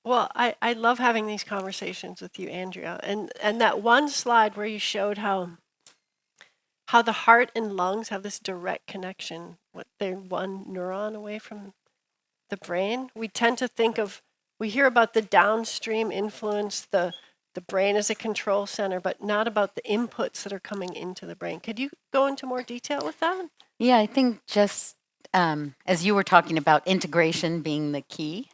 Well, I love having these conversations with you, Andrea. And that one slide where you showed how the heart and lungs have this direct connection. What they're one neuron away from the brain. We tend to think of we hear about the downstream influence, the brain as a control center, but not about the inputs that are coming into the brain. Could you go into more detail with that? Yeah, I think just as you were talking about integration being the key,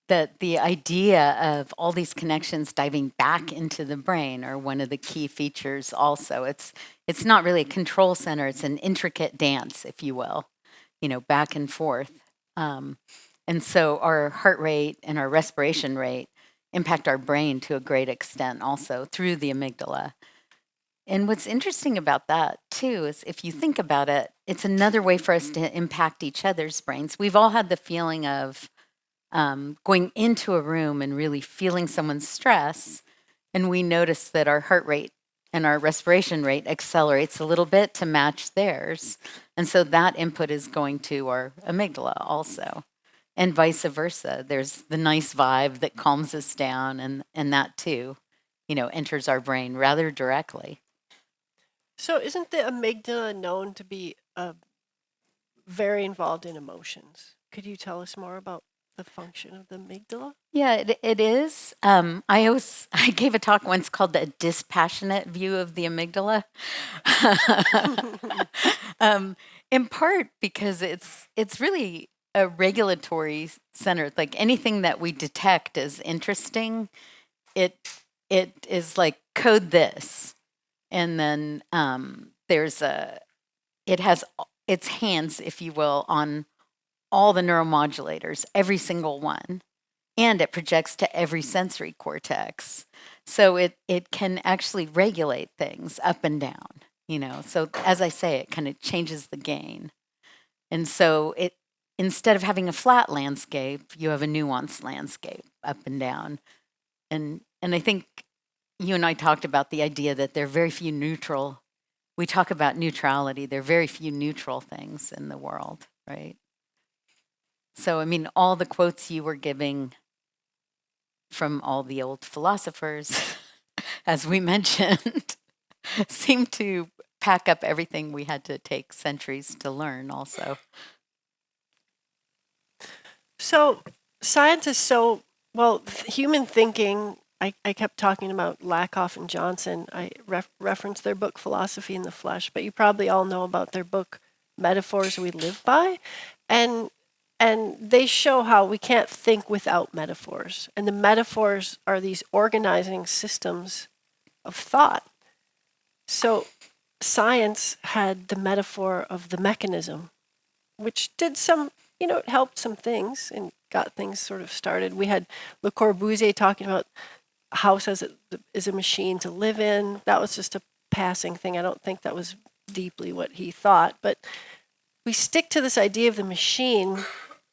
that the idea of all these connections diving back into the brain are one of the key features also. It's not really a control center, it's an intricate dance, if you will, back and forth. Um, and so our heart rate and our respiration rate impact our brain to a great extent also through the amygdala. And what's interesting about that too is if you think about it, it's another way for us to impact each other's brains. We've all had the feeling of going into a room and really feeling someone's stress, and we notice that our heart rate and our respiration rate accelerates a little bit to match theirs. And so that input is going to our amygdala also. And vice versa. There's the nice vibe that calms us down, and that too, enters our brain rather directly. So, isn't the amygdala known to be very involved in emotions? Could you tell us more about the function of the amygdala? Yeah, it is. I gave a talk once called the dispassionate view of the amygdala. um, in part because it's really a regulatory center. Like anything that we detect as interesting, it it is like code this, and then it has its hands, if you will, on all the neuromodulators, every single one, and it projects to every sensory cortex. So it can actually regulate things up and down. So as I say, it kind of changes the gain. And so it instead of having a flat landscape, you have a nuanced landscape up and down. And I think you and I talked about the idea that there are very few neutral. We talk about neutrality. There are very few neutral things in the world, right? So I mean, all the quotes you were giving from all the old philosophers, as we mentioned, seem to pack up everything we had to take centuries to learn also. So, science is so, well, human thinking. I kept talking about Lakoff and Johnson. I referenced their book, Philosophy in the Flesh, but you probably all know about their book, Metaphors We Live By. And they show how we can't think without metaphors. And the metaphors are these organizing systems of thought. So, science had the metaphor of the mechanism, which did some, it helped some things and got things sort of started. We had Le Corbusier talking about a house as is a machine to live in. That was just a passing thing. I don't think that was deeply what he thought. But we stick to this idea of the machine,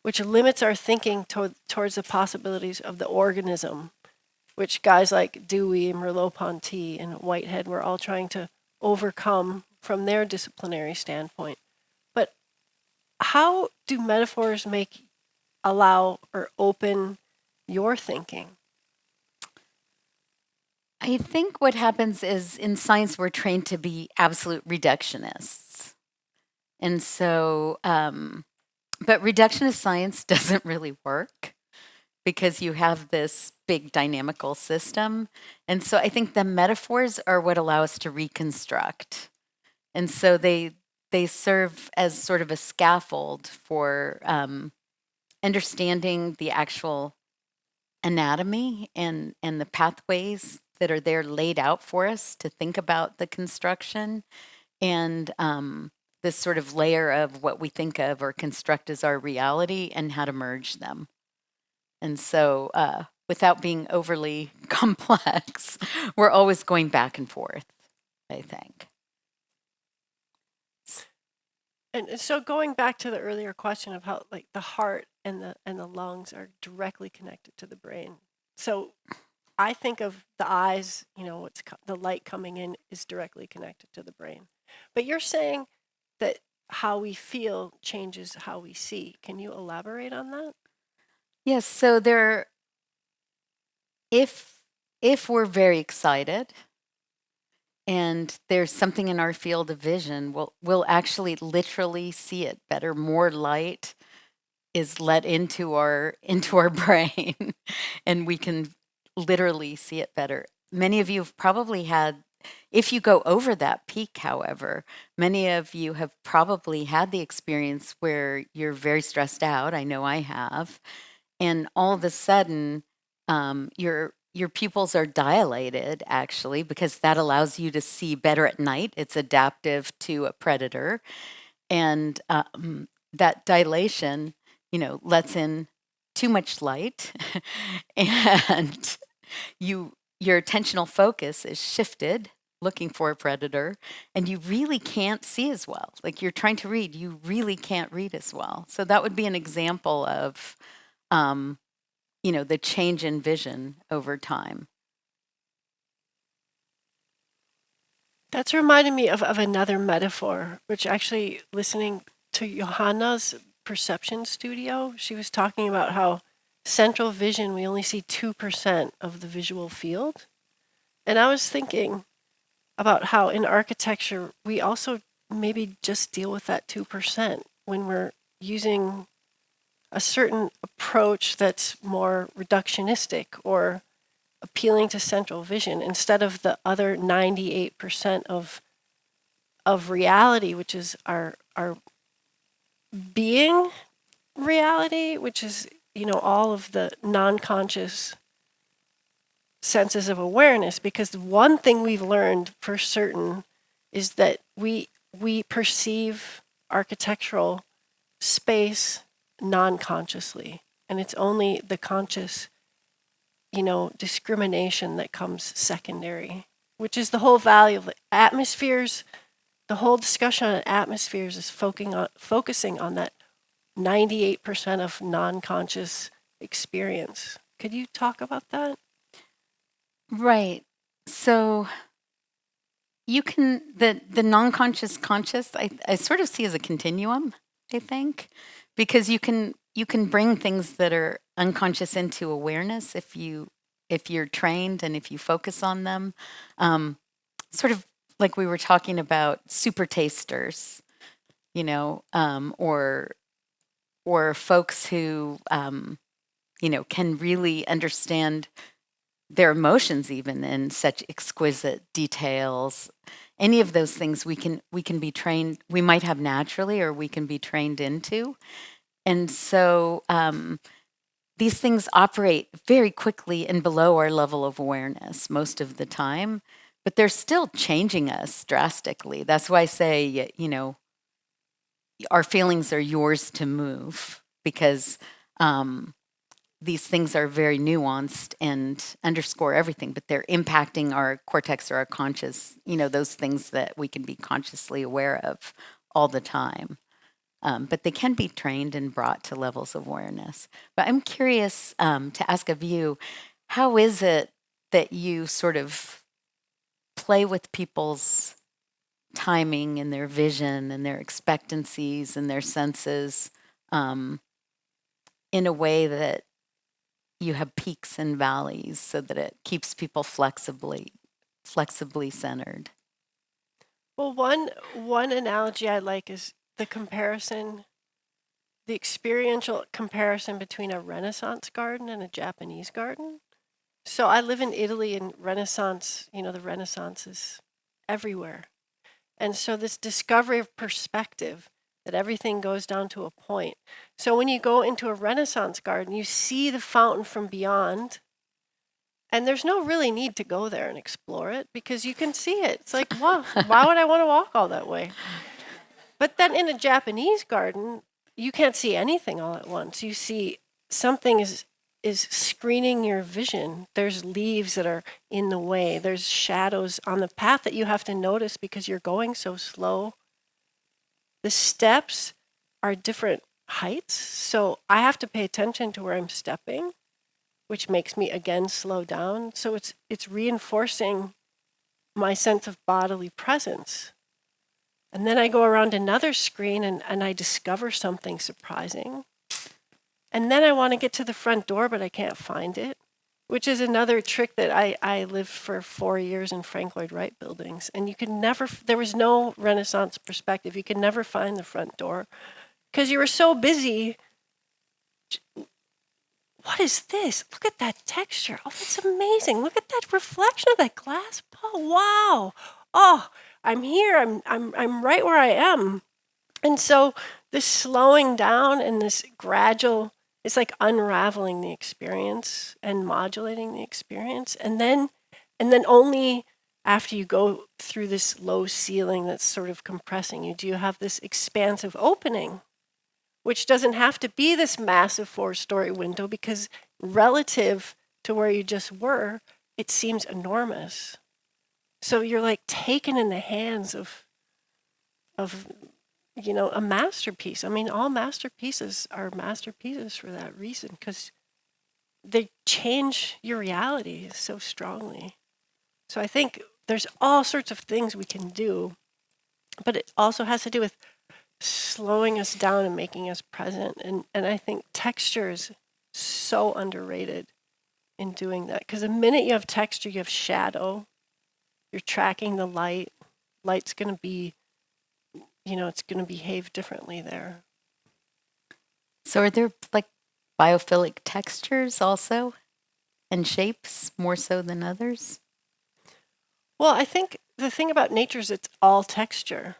which limits our thinking towards the possibilities of the organism, which guys like Dewey and Merleau-Ponty and Whitehead were all trying to overcome from their disciplinary standpoint. But how do metaphors allow or open your thinking? I think what happens is in science, we're trained to be absolute reductionists. And so, but reductionist science doesn't really work because you have this big dynamical system. And so I think the metaphors are what allow us to reconstruct. And so they serve as sort of a scaffold for understanding the actual anatomy and the pathways that are there laid out for us to think about the construction and this sort of layer of what we think of or construct as our reality and how to merge them. And so without being overly complex, we're always going back and forth, I think. And so going back to the earlier question of how like the heart and the lungs are directly connected to the brain. So I think of the eyes, the light coming in is directly connected to the brain. But you're saying that how we feel changes how we see. Can you elaborate on that? Yes, so there if we're very excited and there's something in our field of vision, we'll actually literally see it better. More light is let into our brain, and we can literally see it better. Many of you have probably had, if you go over that peak, however, many of you have probably had the experience where you're very stressed out. I know I have. And all of a sudden, your pupils are dilated, actually, because that allows you to see better at night. It's adaptive to a predator. And that dilation, lets in too much light, and your attentional focus is shifted looking for a predator, and you really can't see as well. Like you're trying to read, you really can't read as well. So that would be an example of the change in vision over time. That's reminding me of another metaphor, which actually, listening to Johanna's perception studio, she was talking about how central vision, we only see 2% of the visual field. And I was thinking about how in architecture, we also maybe just deal with that 2% when we're using a certain approach that's more reductionistic or appealing to central vision instead of the other 98% of reality, which is our being reality, which is all of the non-conscious senses of awareness. Because one thing we've learned for certain is that we perceive architectural space non-consciously, and it's only the conscious discrimination that comes secondary, which is the whole value of atmospheres. The whole discussion on atmospheres is focusing on that 98% of non-conscious experience. Could you talk about that? Right. So you can, the non-conscious conscious, I sort of see as a continuum, I think, because you can bring things that are unconscious into awareness if you're trained and if you focus on them. Sort of like we were talking about super tasters, or folks who can really understand their emotions even in such exquisite details. Any of those things we can be trained, we might have naturally, or we can be trained into. And so these things operate very quickly and below our level of awareness most of the time, but they're still changing us drastically. That's why I say, our feelings are yours to move, because these things are very nuanced and underscore everything, but they're impacting our cortex or our conscious, those things that we can be consciously aware of all the time. But they can be trained and brought to levels of awareness. But I'm curious to ask of you, how is it that you sort of play with people's timing and their vision and their expectancies and their senses in a way that you have peaks and valleys so that it keeps people flexibly centered? Well, one analogy I like is the experiential comparison between a Renaissance garden and a Japanese garden. So I live in Italy, and Renaissance, the Renaissance is everywhere. And so this discovery of perspective, that everything goes down to a point. So when you go into a Renaissance garden, you see the fountain from beyond, and there's no really need to go there and explore it because you can see it. It's like, wow, why would I want to walk all that way? But then in a Japanese garden, you can't see anything all at once. You see something is screening your vision. There's leaves that are in the way. There's shadows on the path that you have to notice because you're going so slow. The steps are different heights, so I have to pay attention to where I'm stepping, which makes me again slow down. So it's reinforcing my sense of bodily presence. And then I go around another screen and I discover something surprising. And then I want to get to the front door, but I can't find it. which is another trick that I lived for 4 years in Frank Lloyd Wright buildings, and you could never, there was no Renaissance perspective. You could never find the front door because you were so busy. What is this? Look at that texture. Oh, that's amazing. Look at that reflection of that glass. Oh, wow. Oh, I'm here. I'm right where I am. And so this slowing down and this gradual, it's like unraveling the experience and modulating the experience. And then only after you go through this low ceiling that's sort of compressing you, do you have this expansive opening, which doesn't have to be this massive 4-story window, because relative to where you just were, it seems enormous. So you're like taken in the hands of a masterpiece. I mean, all masterpieces are masterpieces for that reason, because they change your reality so strongly. So I think there's all sorts of things we can do, but it also has to do with slowing us down and making us present. And I think texture is so underrated in doing that, because the minute you have texture, you have shadow. You're tracking the light. Light's going to be, it's going to behave differently there. So are there like biophilic textures also and shapes more so than others? Well, I think the thing about nature is it's all texture.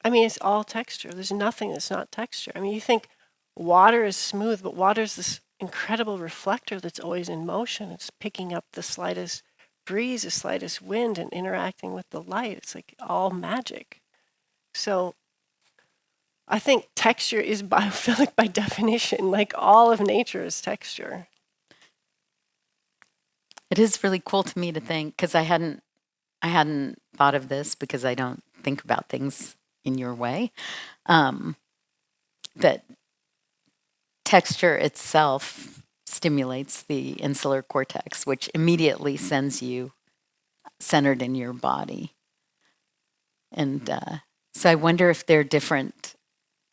I mean, it's all texture. There's nothing that's not texture. I mean, you think water is smooth, but water is this incredible reflector that's always in motion. It's picking up the slightest breeze, the slightest wind, and interacting with the light. It's like all magic. So I think texture is biophilic by definition. Like all of nature is texture. It is really cool to me to think, because I hadn't thought of this, because I don't think about things in your way, that texture itself stimulates the insular cortex, which immediately sends you centered in your body. And so I wonder if there are different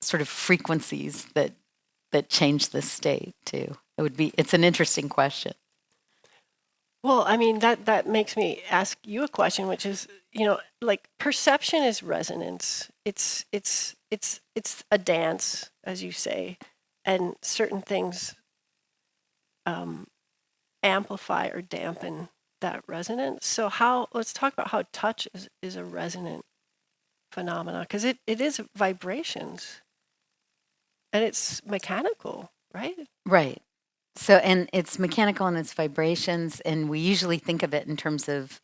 sort of frequencies that change this state too. It's an interesting question. Well, I mean, that makes me ask you a question, which is, like perception is resonance. It's a dance, as you say, and certain things amplify or dampen that resonance. So let's talk about how touch is a resonant phenomena, because it is vibrations and it's mechanical, right? Right. So, and it's mechanical and it's vibrations, and we usually think of it in terms of,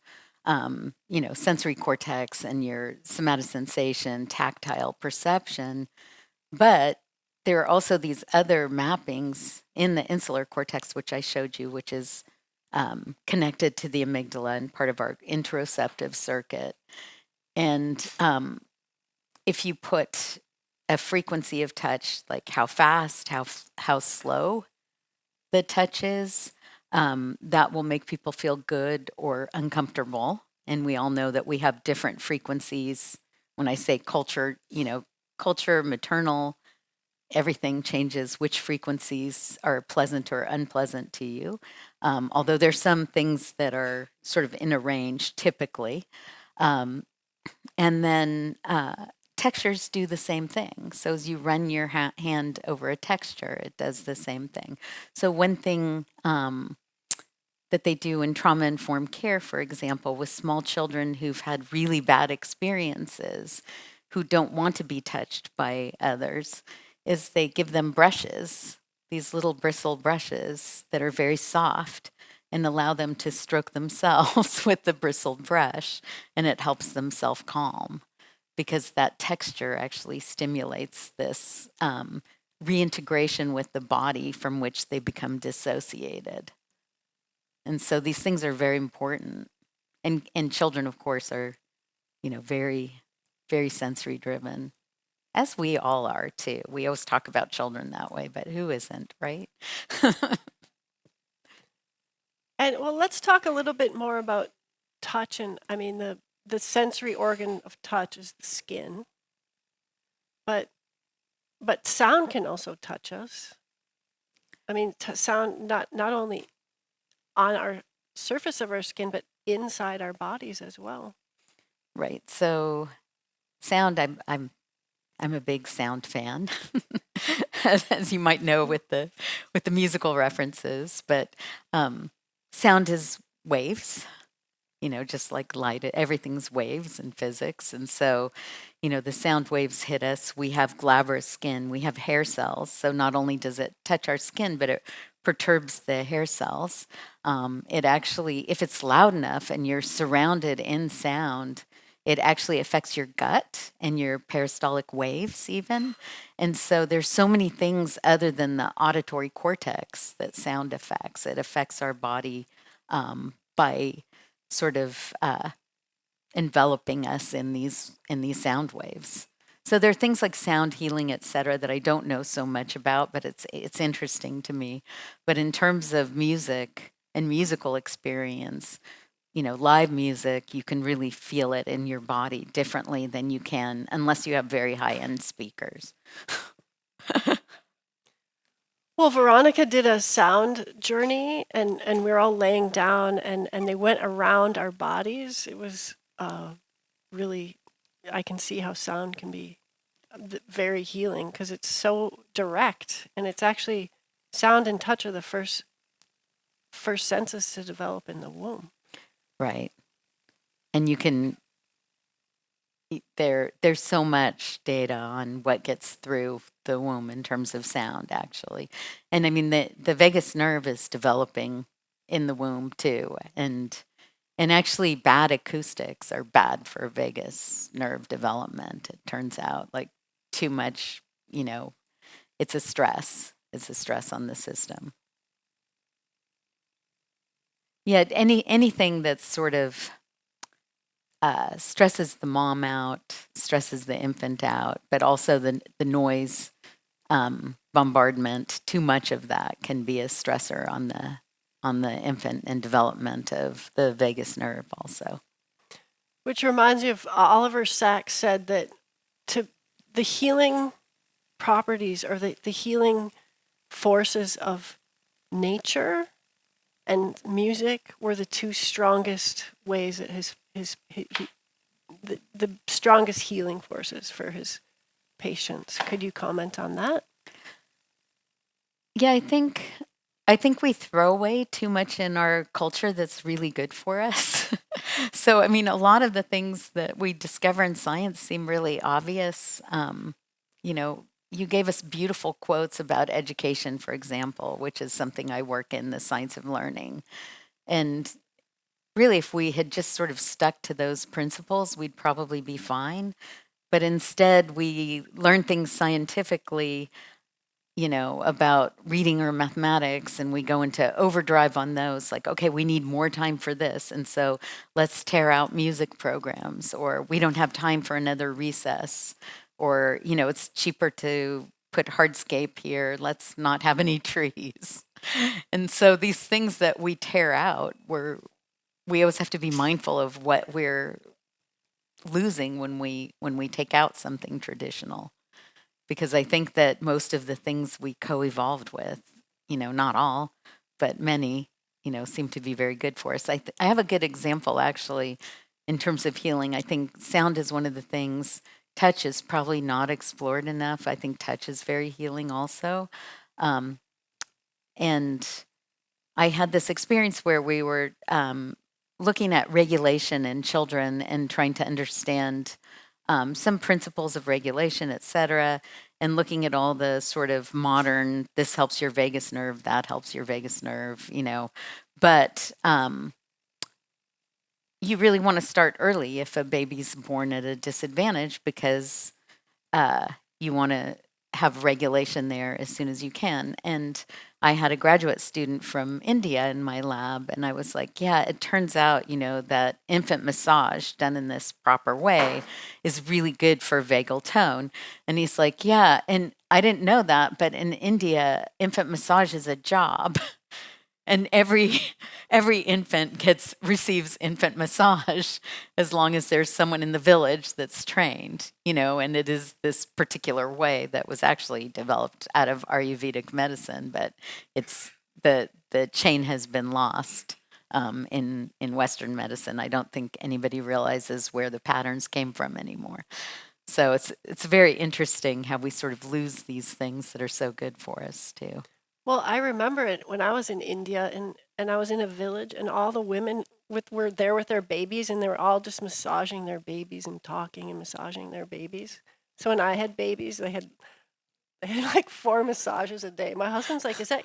sensory cortex and your somatosensation, tactile perception. But there are also these other mappings in the insular cortex, which I showed you, which is connected to the amygdala and part of our interoceptive circuit. And if you put a frequency of touch, like how fast, how slow the touch is, that will make people feel good or uncomfortable. And we all know that we have different frequencies. When I say culture, culture, maternal, everything changes which frequencies are pleasant or unpleasant to you. Although there's some things that are sort of in a range typically. And then textures do the same thing. So as you run your hand over a texture, it does the same thing. So one thing that they do in trauma-informed care, for example, with small children who've had really bad experiences, who don't want to be touched by others, is they give them brushes, these little bristle brushes that are very soft, and allow them to stroke themselves with the bristled brush, and it helps them self-calm, because that texture actually stimulates this reintegration with the body from which they become dissociated. And so these things are very important. And children, of course, are, very, very sensory driven, as we all are too. We always talk about children that way, but who isn't, right? And well, let's talk a little bit more about touch. And I mean, the sensory organ of touch is the skin, but sound can also touch us. I mean, sound not only on our surface of our skin, but inside our bodies as well. Right. So sound, I'm a big sound fan, as you might know with the musical references. But sound is waves, just like light. Everything's waves in physics, and so the sound waves hit us. We have glabrous skin. We have hair cells. So not only does it touch our skin, but it perturbs the hair cells. It actually, if it's loud enough and you're surrounded in sound, it actually affects your gut and your peristaltic waves even. And so there's so many things other than the auditory cortex that sound affects. It affects our body by sort of enveloping us in these sound waves. So there are things like sound healing, et cetera, that I don't know so much about, but it's interesting to me. But in terms of music and musical experience, live music, you can really feel it in your body differently than you can unless you have very high-end speakers. Well, Veronica did a sound journey, and we were all laying down, and they went around our bodies. It was really, I can see how sound can be very healing because it's so direct, and it's actually sound and touch are the first senses to develop in the womb. Right. And you can there's so much data on what gets through the womb in terms of sound actually. And I mean the vagus nerve is developing in the womb too. And actually bad acoustics are bad for vagus nerve development. It turns out like too much, it's a stress. It's a stress on the system. Yeah, anything that's sort of stresses the mom out, stresses the infant out, but also the noise bombardment. Too much of that can be a stressor on the infant and development of the vagus nerve also. Which reminds me of Oliver Sacks said that to the healing properties or the healing forces of nature and music were the two strongest ways that the strongest healing forces for his patients. Could you comment on that? Yeah, I think we throw away too much in our culture that's really good for us. So, I mean, a lot of the things that we discover in science seem really obvious. You gave us beautiful quotes about education, for example, which is something I work in, the science of learning. And really, if we had just sort of stuck to those principles, we'd probably be fine. But instead, we learn things scientifically, about reading or mathematics, and we go into overdrive on those, like, okay, we need more time for this. And so let's tear out music programs, or we don't have time for another recess, or, it's cheaper to put hardscape here. Let's not have any trees. And so these things that we tear out, we always have to be mindful of what we're losing when we take out something traditional. Because I think that most of the things we co-evolved with, not all, but many, seem to be very good for us. I have a good example actually in terms of healing. I think sound is one of the things. Touch is probably not explored enough. I think touch is very healing also. And I had this experience where we were looking at regulation in children and trying to understand some principles of regulation, et cetera, and looking at all the sort of modern, this helps your vagus nerve, that helps your vagus nerve, But you really want to start early if a baby's born at a disadvantage because you want to have regulation there as soon as you can. And I had a graduate student from India in my lab, and I was like, yeah, it turns out, that infant massage done in this proper way is really good for vagal tone. And he's like, yeah, and I didn't know that, but in India, infant massage is a job. And every every infant receives infant massage as long as there's someone in the village that's trained, and it is this particular way that was actually developed out of Ayurvedic medicine, but it's the chain has been lost in Western medicine. I don't think anybody realizes where the patterns came from anymore. So it's very interesting how we sort of lose these things that are so good for us too. Well, I remember it when I was in India and I was in a village and all the women were there with their babies and they were all just massaging their babies and talking and massaging their babies. So when I had babies, they had like 4 massages a day. My husband's like, is that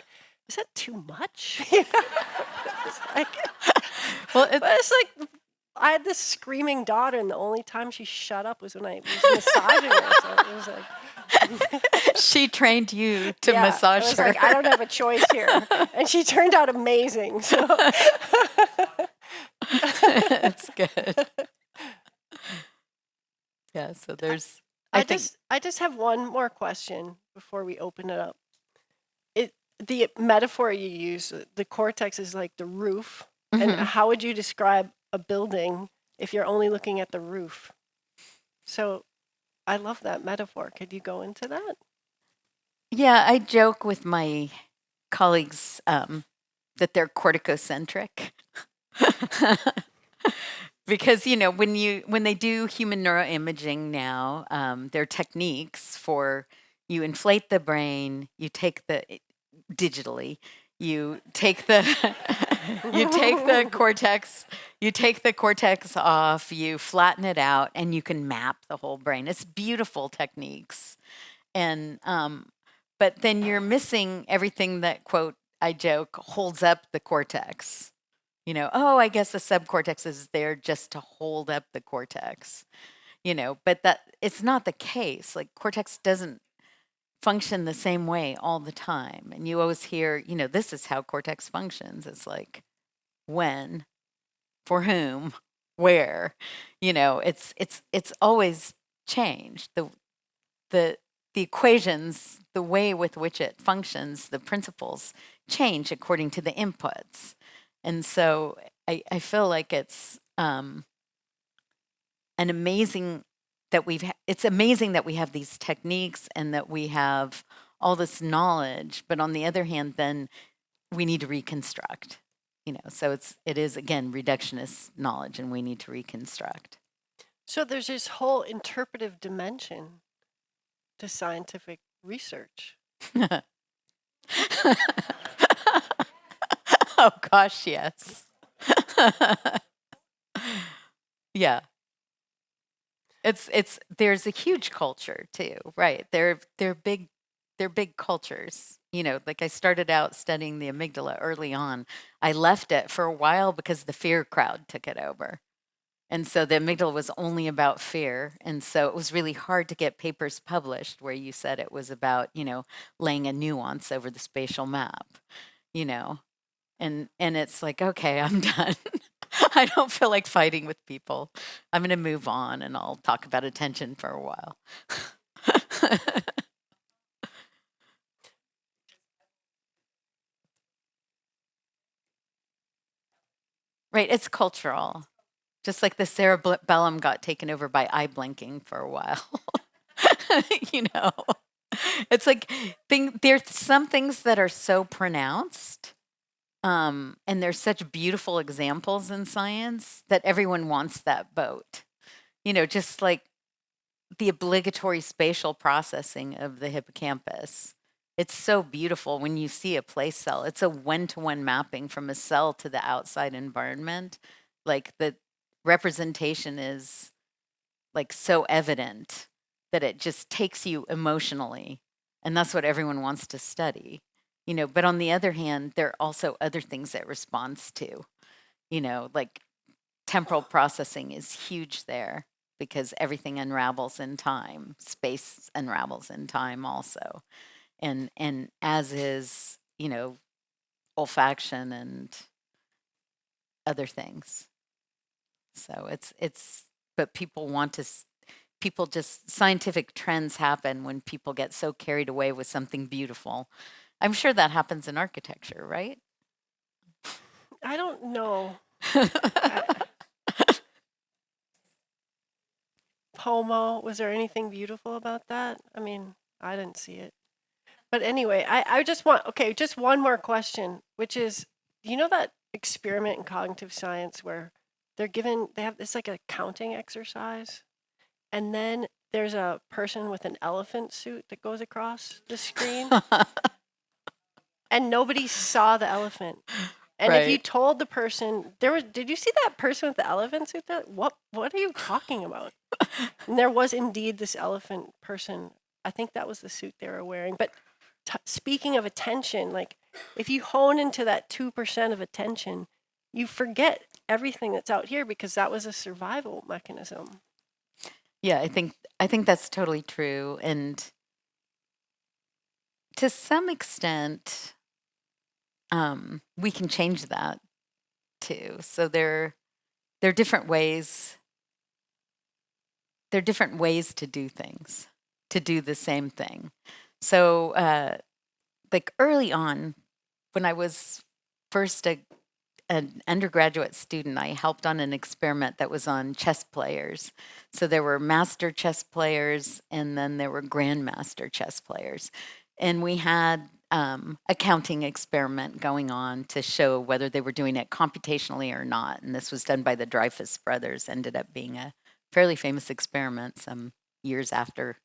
too much? It's like, Well, but it's like I had this screaming daughter, and the only time she shut up was when I was massaging her. So it was like, she trained you to yeah, massage I was her. like, I don't have a choice here, and she turned out amazing. So It's good. Yeah. So there's. I just have one more question before we open it up. The metaphor you use, the cortex is like the roof. And how would you describe a building if you're only looking at the roof? So I love that metaphor. Could you go into that? Yeah, I joke with my colleagues that they're corticocentric. Because when they do human neuroimaging now, there are techniques for you inflate the brain, you take digitally, you take the cortex off, you flatten it out, and you can map the whole brain. It's beautiful techniques, and but then you're missing everything that, quote, I joke, holds up the cortex. I guess the subcortex is there just to hold up the cortex, but that it's not the case. Like, cortex doesn't function the same way all the time. And you always hear, this is how cortex functions. It's like, when, for whom, where, it's always changed. The equations, the way with which it functions, the principles change according to the inputs. And so I feel like it's it's amazing that we have these techniques and that we have all this knowledge, but on the other hand, then we need to reconstruct, so it is again reductionist knowledge, and we need to reconstruct. So there's this whole interpretive dimension to scientific research. Oh gosh, yes. Yeah. There's a huge culture too, right? They're big cultures. Like, I started out studying the amygdala early on. I left it for a while because the fear crowd took it over. And so the amygdala was only about fear. And so it was really hard to get papers published where you said it was about, laying a nuance over the spatial map, and it's like, okay, I'm done. I don't feel like fighting with people. I'm going to move on, and I'll talk about attention for a while. Right, it's cultural. Just like the cerebellum got taken over by eye blinking for a while. It's like there's some things that are so pronounced, and there's such beautiful examples in science that everyone wants that boat. Just like the obligatory spatial processing of the hippocampus. It's so beautiful when you see a place cell. It's a one-to-one mapping from a cell to the outside environment. Like, the representation is like so evident that it just takes you emotionally. And that's what everyone wants to study. But on the other hand, there are also other things it responds to. Like, temporal processing is huge there because everything unravels in time. Space unravels in time also. And as is, olfaction and other things. So but scientific trends happen when people get so carried away with something beautiful. I'm sure that happens in architecture, right? I don't know. Pomo, was there anything beautiful about that? I mean, I didn't see it. But anyway, I just want, okay, just one more question, which is, you know that experiment in cognitive science where they have this like a counting exercise, and then there's a person with an elephant suit that goes across the screen, and nobody saw the elephant. And if you Right. told the person did you see that person with the elephant suit there? What are you talking about? And there was indeed this elephant person. I think that was the suit they were wearing. But speaking of attention, like if you hone into that 2% of attention, you forget everything that's out here because that was a survival mechanism. Yeah, I think that's totally true. And to some extent, we can change that too. So there are different ways. There are different ways to do things, to do the same thing. So, like early on, when I was first an undergraduate student, I helped on an experiment that was on chess players. So there were master chess players, and then there were grandmaster chess players, and we had a counting experiment going on to show whether they were doing it computationally or not. And this was done by the Dreyfus brothers. Ended up being a fairly famous experiment some years after.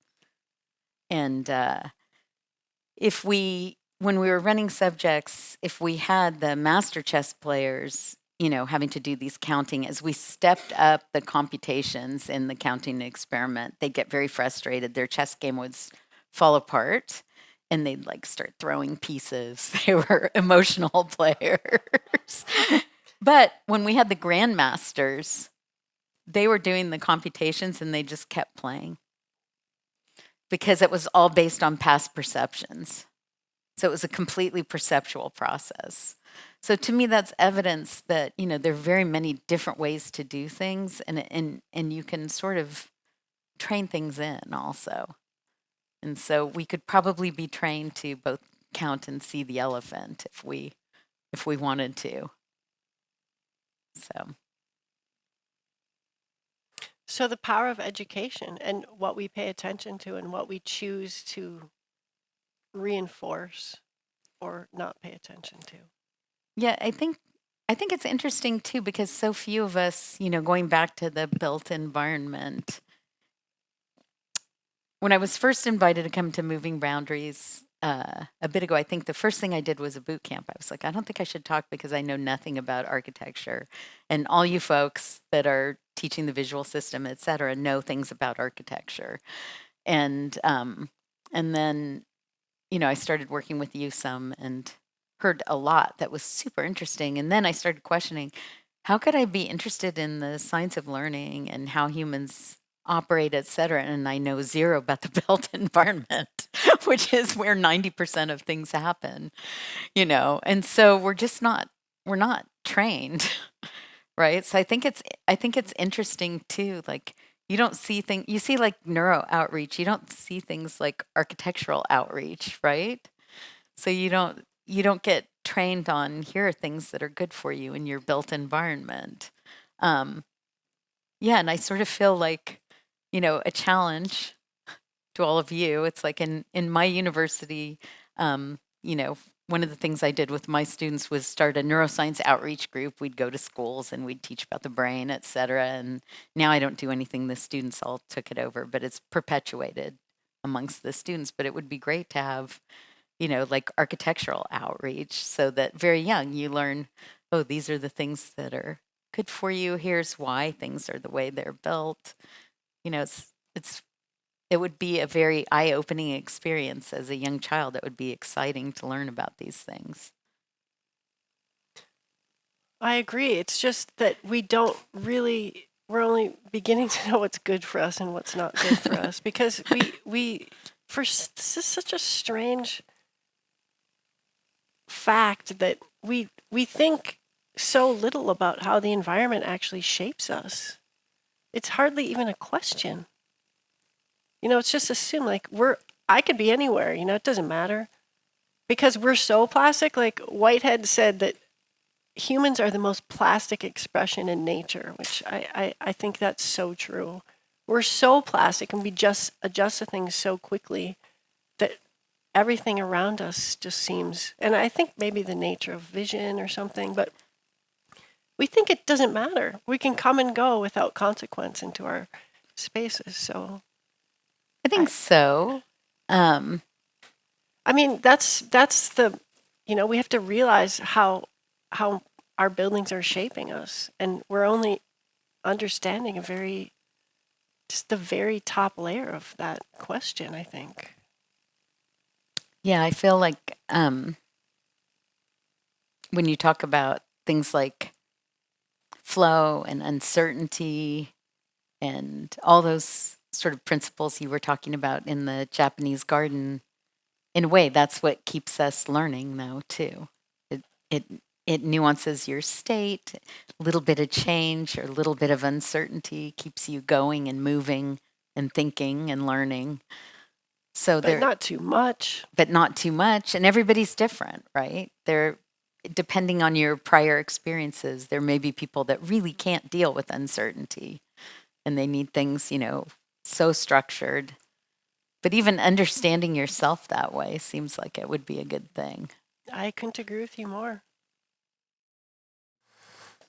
And if we when we were running subjects, if we had the master chess players, having to do these counting, as we stepped up the computations in the counting experiment, they'd get very frustrated. Their chess game would fall apart and they'd like start throwing pieces. They were emotional players. But when we had the grandmasters, they were doing the computations and they just kept playing because it was all based on past perceptions. So it was a completely perceptual process. So to me, that's evidence that, there are very many different ways to do things, and you can sort of train things in also. And so we could probably be trained to both count and see the elephant if we wanted to. So So the power of education and what we pay attention to and what we choose to reinforce or not pay attention to. yeah, I think it's interesting too because so few of us, going back to the built environment. When I was first invited to come to Moving Boundaries a bit ago, I think the first thing I did was a boot camp. I was like, I don't think I should talk because I know nothing about architecture. And all you folks that are teaching the visual system, et cetera, know things about architecture. And then, I started working with you some and heard a lot that was super interesting. And then I started questioning, how could I be interested in the science of learning and how humans operate, et cetera, and I know zero about the built environment, which is where 90% of things happen, And so we're not trained, right? So I think it's interesting too, like you don't see things, you see like neuro outreach, you don't see things like architectural outreach, right? So you don't get trained on here are things that are good for you in your built environment. Um, yeah, and I sort of feel like, a challenge to all of you. It's like in my university, um, you know, one of the things I did with my students was start a neuroscience outreach group. We'd go to schools and we'd teach about the brain, et cetera. And now I don't do anything. The students all took it over, but it's perpetuated amongst the students. But it would be great to have, like architectural outreach so that very young you learn, oh, these are the things that are good for you. Here's why things are the way they're built. It's it would be a very eye-opening experience as a young child. It would be exciting to learn about these things. I agree. It's just that we're only beginning to know what's good for us and what's not good for us because this is such a strange fact that we think so little about how the environment actually shapes us. It's hardly even a question. It's just assumed like I could be anywhere, it doesn't matter. Because we're so plastic, like Whitehead said that humans are the most plastic expression in nature, which I think that's so true. We're so plastic and we just adjust to things so quickly that everything around us just seems, and I think maybe the nature of vision or something, but we think it doesn't matter. We can come and go without consequence into our spaces. So I think so. I mean, that's the, we have to realize how our buildings are shaping us, and we're only understanding just the very top layer of that question, I think. Yeah, I feel like when you talk about things like flow and uncertainty and all those sort of principles you were talking about in the Japanese garden, in a way, that's what keeps us learning, though, too. It it it nuances your state. A little bit of change or a little bit of uncertainty keeps you going and moving and thinking and learning. So But not too much. but not too much. And everybody's different, right? They're depending on your prior experiences. There may be people that really can't deal with uncertainty and they need things, so structured. But even understanding yourself that way seems like it would be a good thing. I couldn't agree with you more.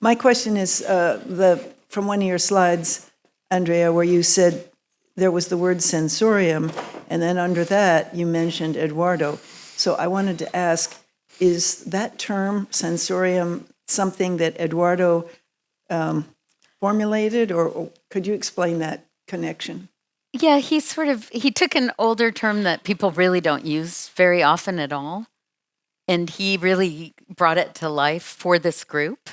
My question is from one of your slides, Andrea, where you said there was the word sensorium, and then under that you mentioned Eduardo. So I wanted to ask, is that term sensorium something that Eduardo formulated, or could you explain that connection? Yeah, he took an older term that people really don't use very often at all, and he really brought it to life for this group.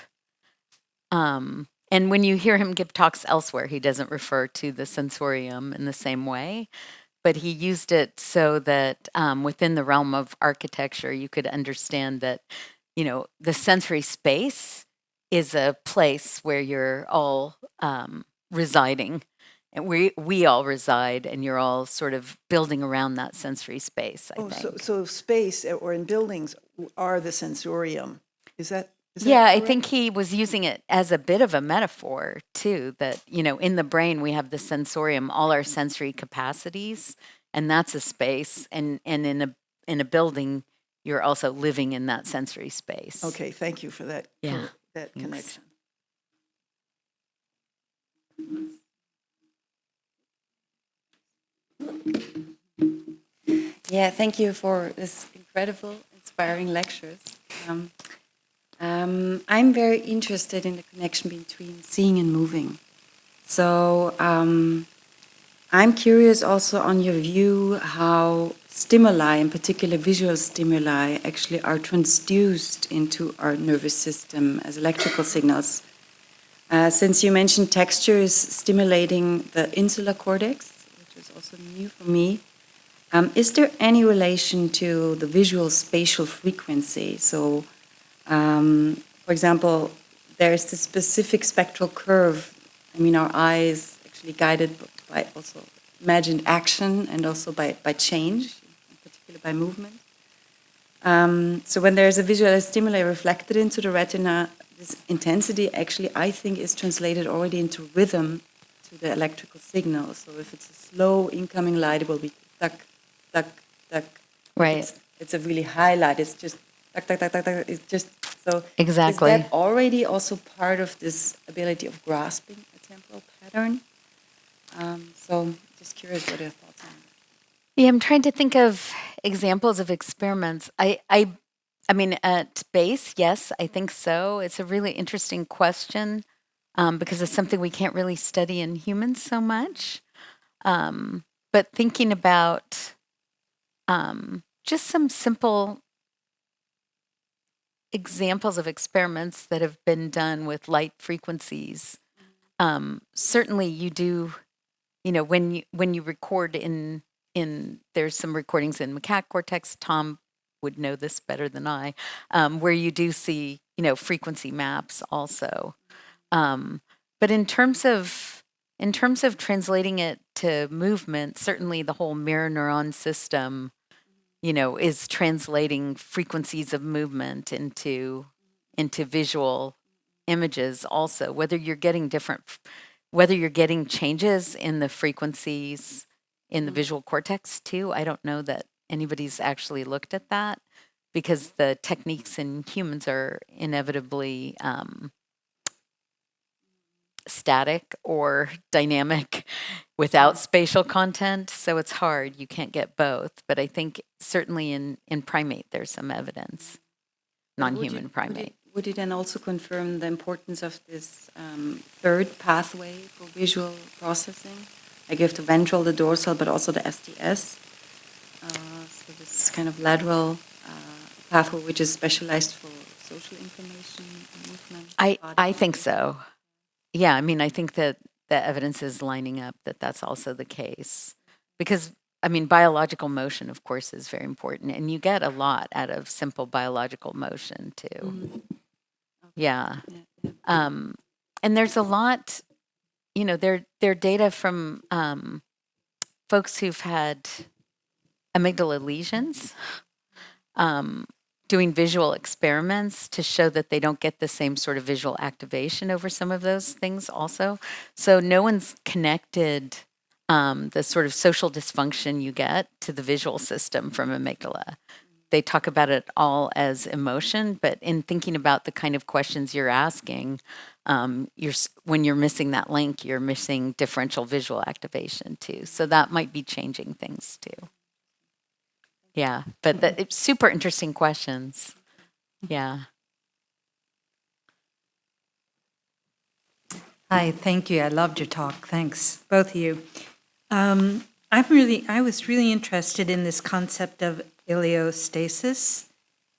And when you hear him give talks elsewhere, he doesn't refer to the sensorium in the same way, but he used it so that within the realm of architecture, you could understand that, the sensory space is a place where you're all residing. And we all reside, and you're all sort of building around that sensory space, I think. So space or in buildings are the sensorium. Is that Yeah, I correct? think he was using it as a bit of a metaphor too, that, in the brain we have the sensorium, all our sensory capacities, and that's a space. And in a building, you're also living in that sensory space. Okay, thank you for that. Yeah, that thanks. connection. Yeah, thank you for this incredible, inspiring lectures. I'm very interested in the connection between seeing and moving. So I'm curious also on your view how stimuli, in particular visual stimuli, actually are transduced into our nervous system as electrical signals. Since you mentioned texture is stimulating the insular cortex, which is also new for me, is there any relation to the visual spatial frequency? So, for example, there's this specific spectral curve. I mean, our eyes actually guided by also imagined action and also by change, in particular by movement. So when there's a visual stimuli reflected into the retina, this intensity actually, I think, is translated already into rhythm to the electrical signal. So if it's a slow incoming light, it will be tuck, tuck, tuck. Right. It's a really high light. It's just tuck, tuck, tuck, tuck, tuck. It's just so. Exactly. Is that already also part of this ability of grasping a temporal pattern? So just curious what your thoughts on that. Yeah, I'm trying to think of examples of experiments. I mean, at base, yes, I think so. It's a really interesting question because it's something we can't really study in humans so much. But thinking about just some simple examples of experiments that have been done with light frequencies. Certainly, you do. When you record in there's some recordings in macaque cortex. Tom would know this better than I, where you do see frequency maps also. But in terms of translating it to movement, certainly the whole mirror neuron system, is translating frequencies of movement into into visual images also, whether you're getting whether you're getting changes in the frequencies in the visual cortex too. I don't know that anybody's actually looked at that because the techniques in humans are inevitably static or dynamic without spatial content. So it's hard. You can't get both. But I think certainly in primate, there's some evidence, non-human primate. Would you then also confirm the importance of this third pathway for visual processing? Like you have the ventral, the dorsal, but also the STS. So this kind of lateral pathway, which is specialized for social information, movement. I think so. Yeah, I mean, I think that the evidence is lining up that that's also the case. Because, I mean, biological motion, of course, is very important. And you get a lot out of simple biological motion, too. Yeah. And there's a lot, you know, there are data from folks who've had amygdala lesions doing visual experiments to show that they don't get the same sort of visual activation over some of those things also. So no one's connected the sort of social dysfunction you get to the visual system from amygdala. They talk about it all as emotion, but in thinking about the kind of questions you're asking, when you're missing that link, you're missing differential visual activation too. So that might be changing things too. Yeah, but it's super interesting questions. Yeah. Hi, thank you. I loved your talk. Thanks, both of you. I was really interested in this concept of ileostasis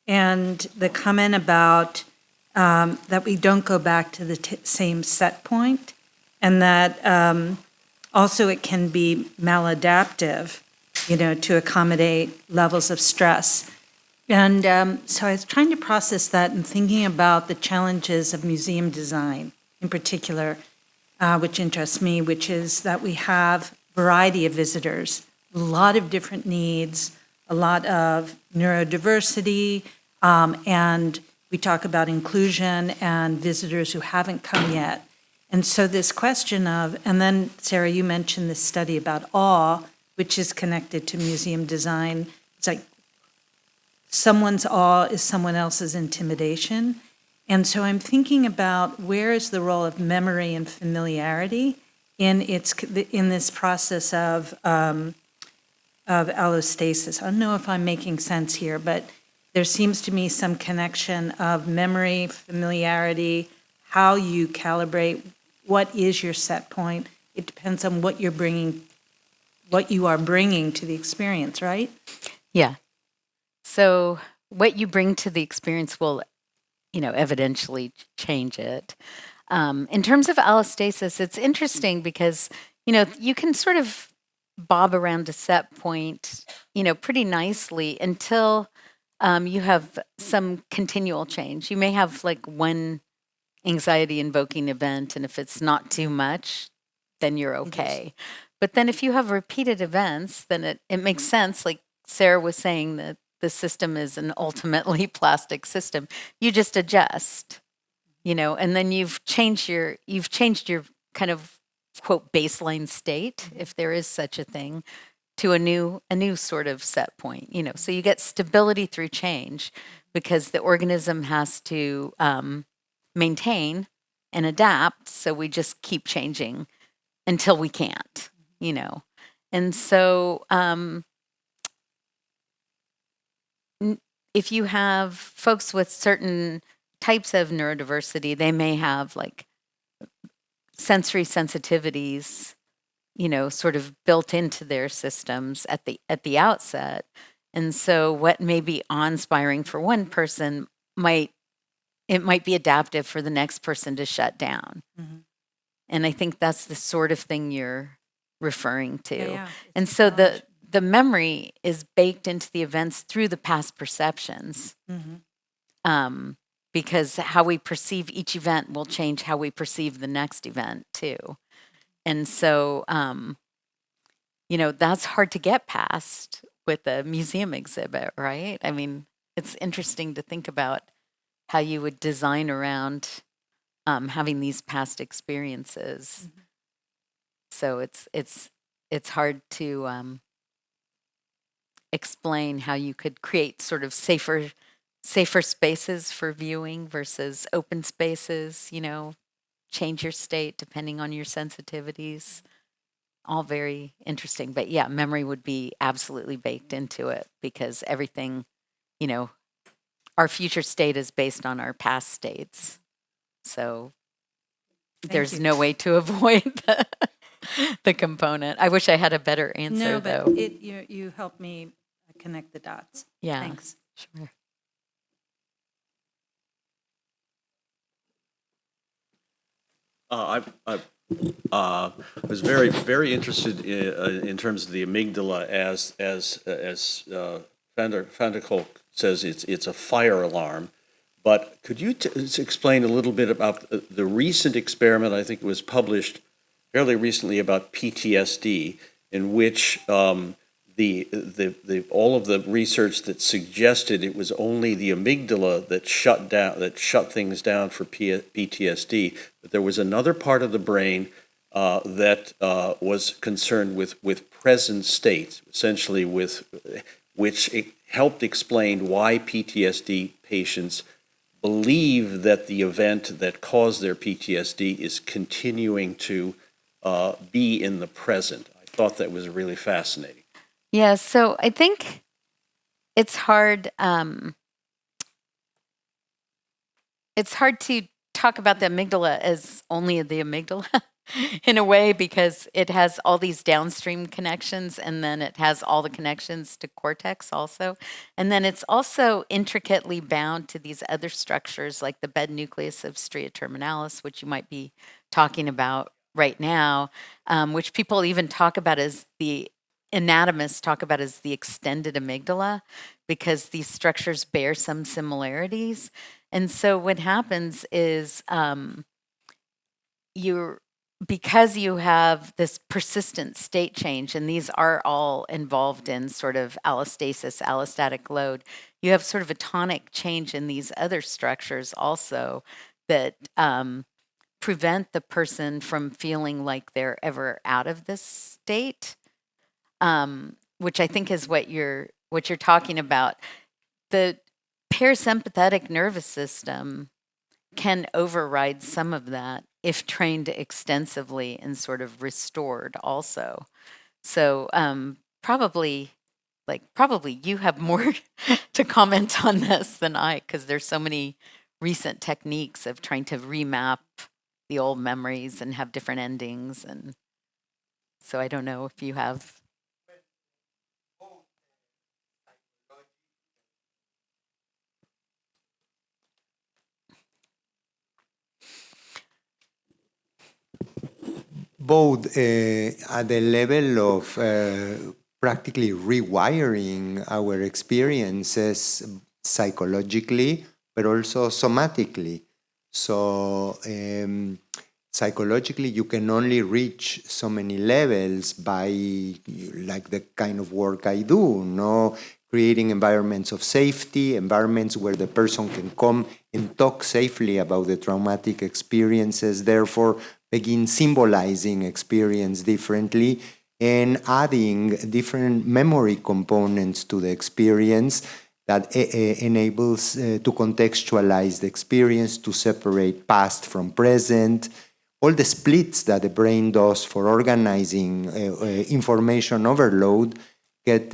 and the comment about that we don't go back to the same set point, and that also it can be maladaptive, you know, to accommodate levels of stress. And so I was trying to process that and thinking about the challenges of museum design in particular, which interests me, which is that we have variety of visitors, a lot of different needs, a lot of neurodiversity, and we talk about inclusion and visitors who haven't come yet. And so this question of, and then Sarah, you mentioned this study about awe, which is connected to museum design. It's like someone's awe is someone else's intimidation. And so I'm thinking about where is the role of memory and familiarity in this process of allostasis. I don't know if I'm making sense here, but there seems to me some connection of memory, familiarity, how you calibrate, what is your set point. It depends on what you are bringing to the experience, right? Yeah. So what you bring to the experience will, you know, evidentially change it. In terms of allostasis, it's interesting because, you know, you can sort of bob around a set point, you know, pretty nicely until you have some continual change. You may have like one anxiety invoking event, and if it's not too much, then you're okay. But then if you have repeated events, then it makes sense. Like Sarah was saying, that the system is an ultimately plastic system. You just adjust, you know, and then you've changed your kind of quote baseline state, if there is such a thing, to a new sort of set point, you know. So you get stability through change because the organism has to maintain and adapt. So we just keep changing until we can't, you know. And so if you have folks with certain types of neurodiversity, they may have like sensory sensitivities, you know, sort of built into their systems at the outset. And so what may be awe-inspiring for one person might be adaptive for the next person to shut down. Mm-hmm. And I think that's the sort of thing you're referring to. Yeah, and so the memory is baked into the events through the past perceptions. Mm-hmm. Because how we perceive each event will change how we perceive the next event too. And so, you know, that's hard to get past with a museum exhibit, right? I mean, it's interesting to think about how you would design around having these past experiences. So it's hard to explain how you could create sort of safer spaces for viewing versus open spaces, change your state depending on your sensitivities. All very interesting. But yeah, memory would be absolutely baked into it because everything, our future state is based on our past states. So there's you. no way to avoid the component. I wish I had a better answer, No, though. but you helped me connect the dots. Yeah. Thanks. Sure. I was very, very interested in terms of the amygdala as Van der Kolk says, it's a fire alarm. But could you explain a little bit about the recent experiment? I think it was published fairly recently about PTSD, in which all of the research that suggested it was only the amygdala that shut things down for PTSD, but there was another part of the brain that was concerned with present state, essentially which it helped explain why PTSD patients believe that the event that caused their PTSD is continuing to be in the present. I thought that was really fascinating. Yeah, so I think it's hard. It's hard to talk about the amygdala as only the amygdala in a way because it has all these downstream connections and then it has all the connections to cortex also. And then it's also intricately bound to these other structures like the bed nucleus of stria terminalis, which you might be talking about right now, which people even talk about as the anatomists talk about as the extended amygdala because these structures bear some similarities. And so what happens is because you have this persistent state change, and these are all involved in sort of allostasis, allostatic load, you have sort of a tonic change in these other structures also that prevent the person from feeling like they're ever out of this state, which I think is what you're talking about. The parasympathetic nervous system can override some of that if trained extensively and sort of restored also. So probably you have more to comment on this than I, because there's so many recent techniques of trying to remap the old memories and have different endings. And so I don't know if you have. Both at the level of practically rewiring our experiences psychologically, but also somatically. So psychologically, you can only reach so many levels by like the kind of work I do, creating environments of safety, environments where the person can come and talk safely about the traumatic experiences, therefore begin symbolizing experience differently and adding different memory components to the experience that enables to contextualize the experience, to separate past from present. All the splits that the brain does for organizing information overload get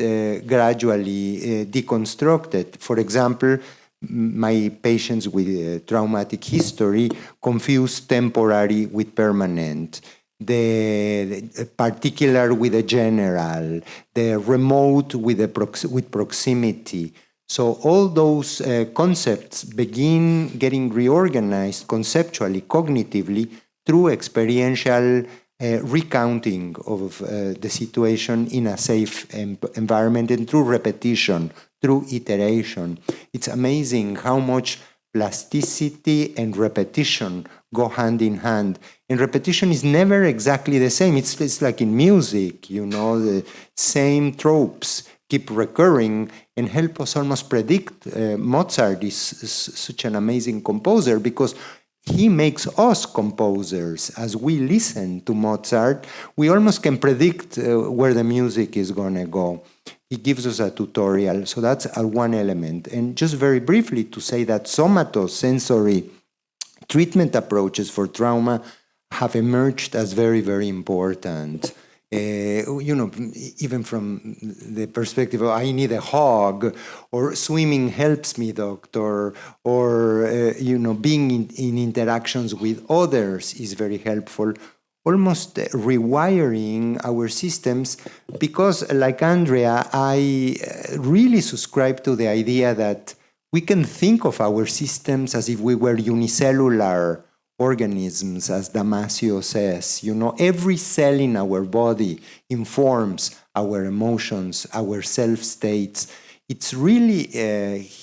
gradually deconstructed. For example, my patients with traumatic history confuse temporary with permanent, the particular with the general, the remote with proximity. So all those concepts begin getting reorganized conceptually, cognitively, through experiential recounting of the situation in a safe environment and through repetition, through iteration. It's amazing how much plasticity and repetition go hand in hand. And repetition is never exactly the same. It's like in music, the same tropes keep recurring and help us almost predict. Mozart is such an amazing composer because he makes us composers. As we listen to Mozart, we almost can predict where the music is going to go. He gives us a tutorial. So that's one element. And just very briefly to say that somatosensory treatment approaches for trauma have emerged as very, very important. Even from the perspective of I need a hug, or swimming helps me, doctor, or being in interactions with others is very helpful. Almost rewiring our systems, because like Andrea, I really subscribe to the idea that we can think of our systems as if we were unicellular organisms, as Damasio says. Every cell in our body informs our emotions, our self-states. It's really,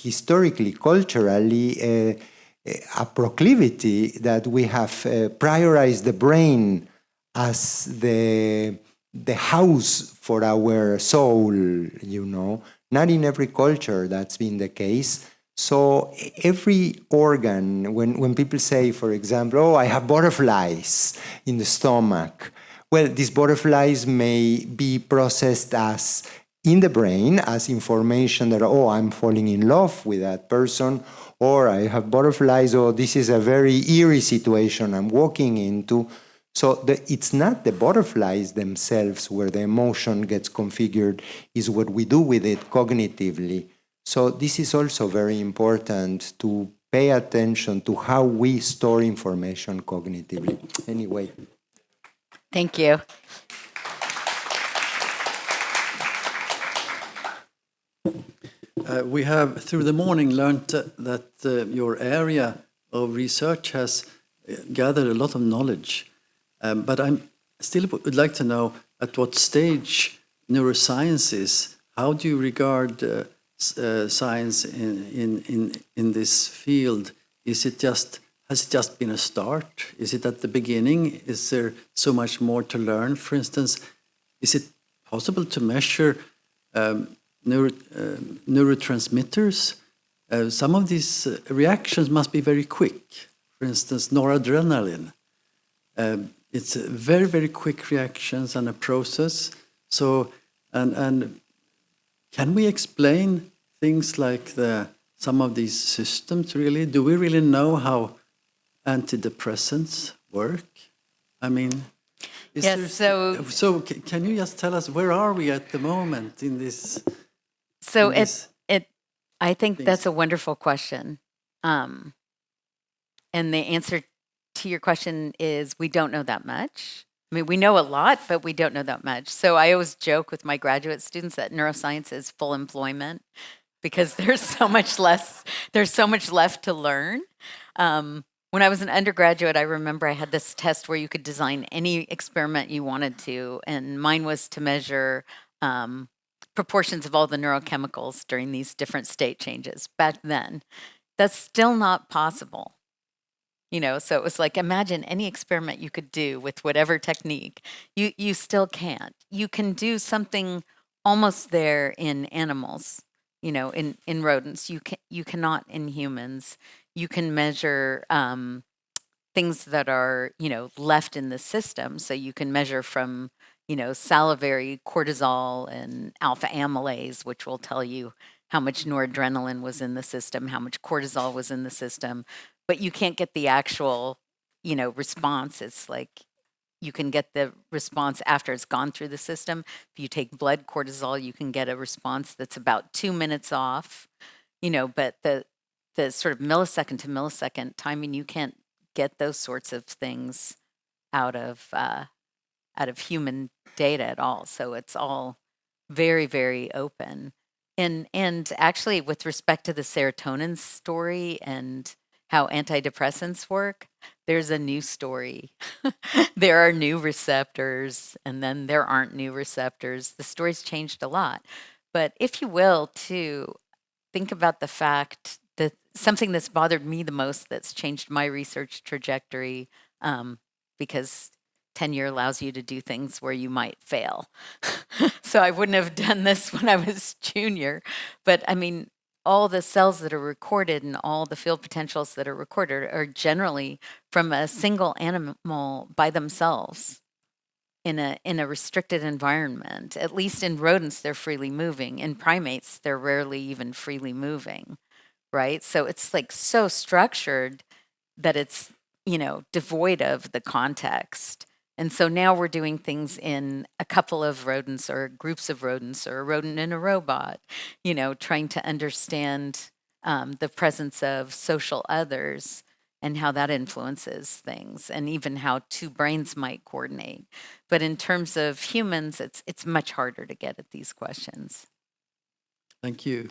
historically, culturally, a proclivity that we have prioritized the brain as the house for our soul, Not in every culture that's been the case. So every organ, when people say, for example, oh, I have butterflies in the stomach, well, these butterflies may be processed as in the brain as information that, oh, I'm falling in love with that person, or I have butterflies, or this is a very eerie situation I'm walking into. So it's not the butterflies themselves where the emotion gets configured, is what we do with it cognitively. So this is also very important to pay attention to how we store information cognitively. Anyway. Thank you. We have, through the morning, learned that your area of research has gathered a lot of knowledge. But I still would like to know at what stage neuroscience is. How do you regard science in this field? Has it just been a start? Is it at the beginning? Is there so much more to learn? For instance, is it possible to measure neurotransmitters? Some of these reactions must be very quick. For instance, noradrenaline. It's very, very quick reactions and a process. So, and can we explain things like some of these systems really? Do we really know how antidepressants work? I mean, Yes, so can you just tell us where are we at the moment in this? So I think that's a wonderful question. And the answer to your question is we don't know that much. I mean, we know a lot, but we don't know that much. So I always joke with my graduate students that neuroscience is full employment because there's so much left to learn. When I was an undergraduate, I remember I had this test where you could design any experiment you wanted to, and mine was to measure proportions of all the neurochemicals during these different state changes. Back then, that's still not possible. So it was like, imagine any experiment you could do with whatever technique, you still can't. You can do something almost there in animals, in rodents. You cannot in humans. You can measure things that are, left in the system. So you can measure from, salivary cortisol and alpha amylase, which will tell you how much noradrenaline was in the system, how much cortisol was in the system. But you can't get the actual, response. It's like you can get the response after it's gone through the system. If you take blood cortisol, you can get a response that's about 2 minutes off, but the sort of millisecond to millisecond timing, you can't get those sorts of things out of human data at all. So it's all very, very open. And actually, with respect to the serotonin story and how antidepressants work, there's a new story. There are new receptors, and then there aren't new receptors. The story's changed a lot. But if you will, to think about the fact that something that's bothered me the most, that's changed my research trajectory, because tenure allows you to do things where you might fail. So I wouldn't have done this when I was junior. But I mean, all the cells that are recorded and all the field potentials that are recorded are generally from a single animal by themselves in a restricted environment. At least in rodents, they're freely moving. In primates, they're rarely even freely moving, right? So it's like so structured that it's, devoid of the context. And so now we're doing things in a couple of rodents or groups of rodents or a rodent and a robot, trying to understand the presence of social others and how that influences things, and even how two brains might coordinate. But in terms of humans, it's much harder to get at these questions. Thank you.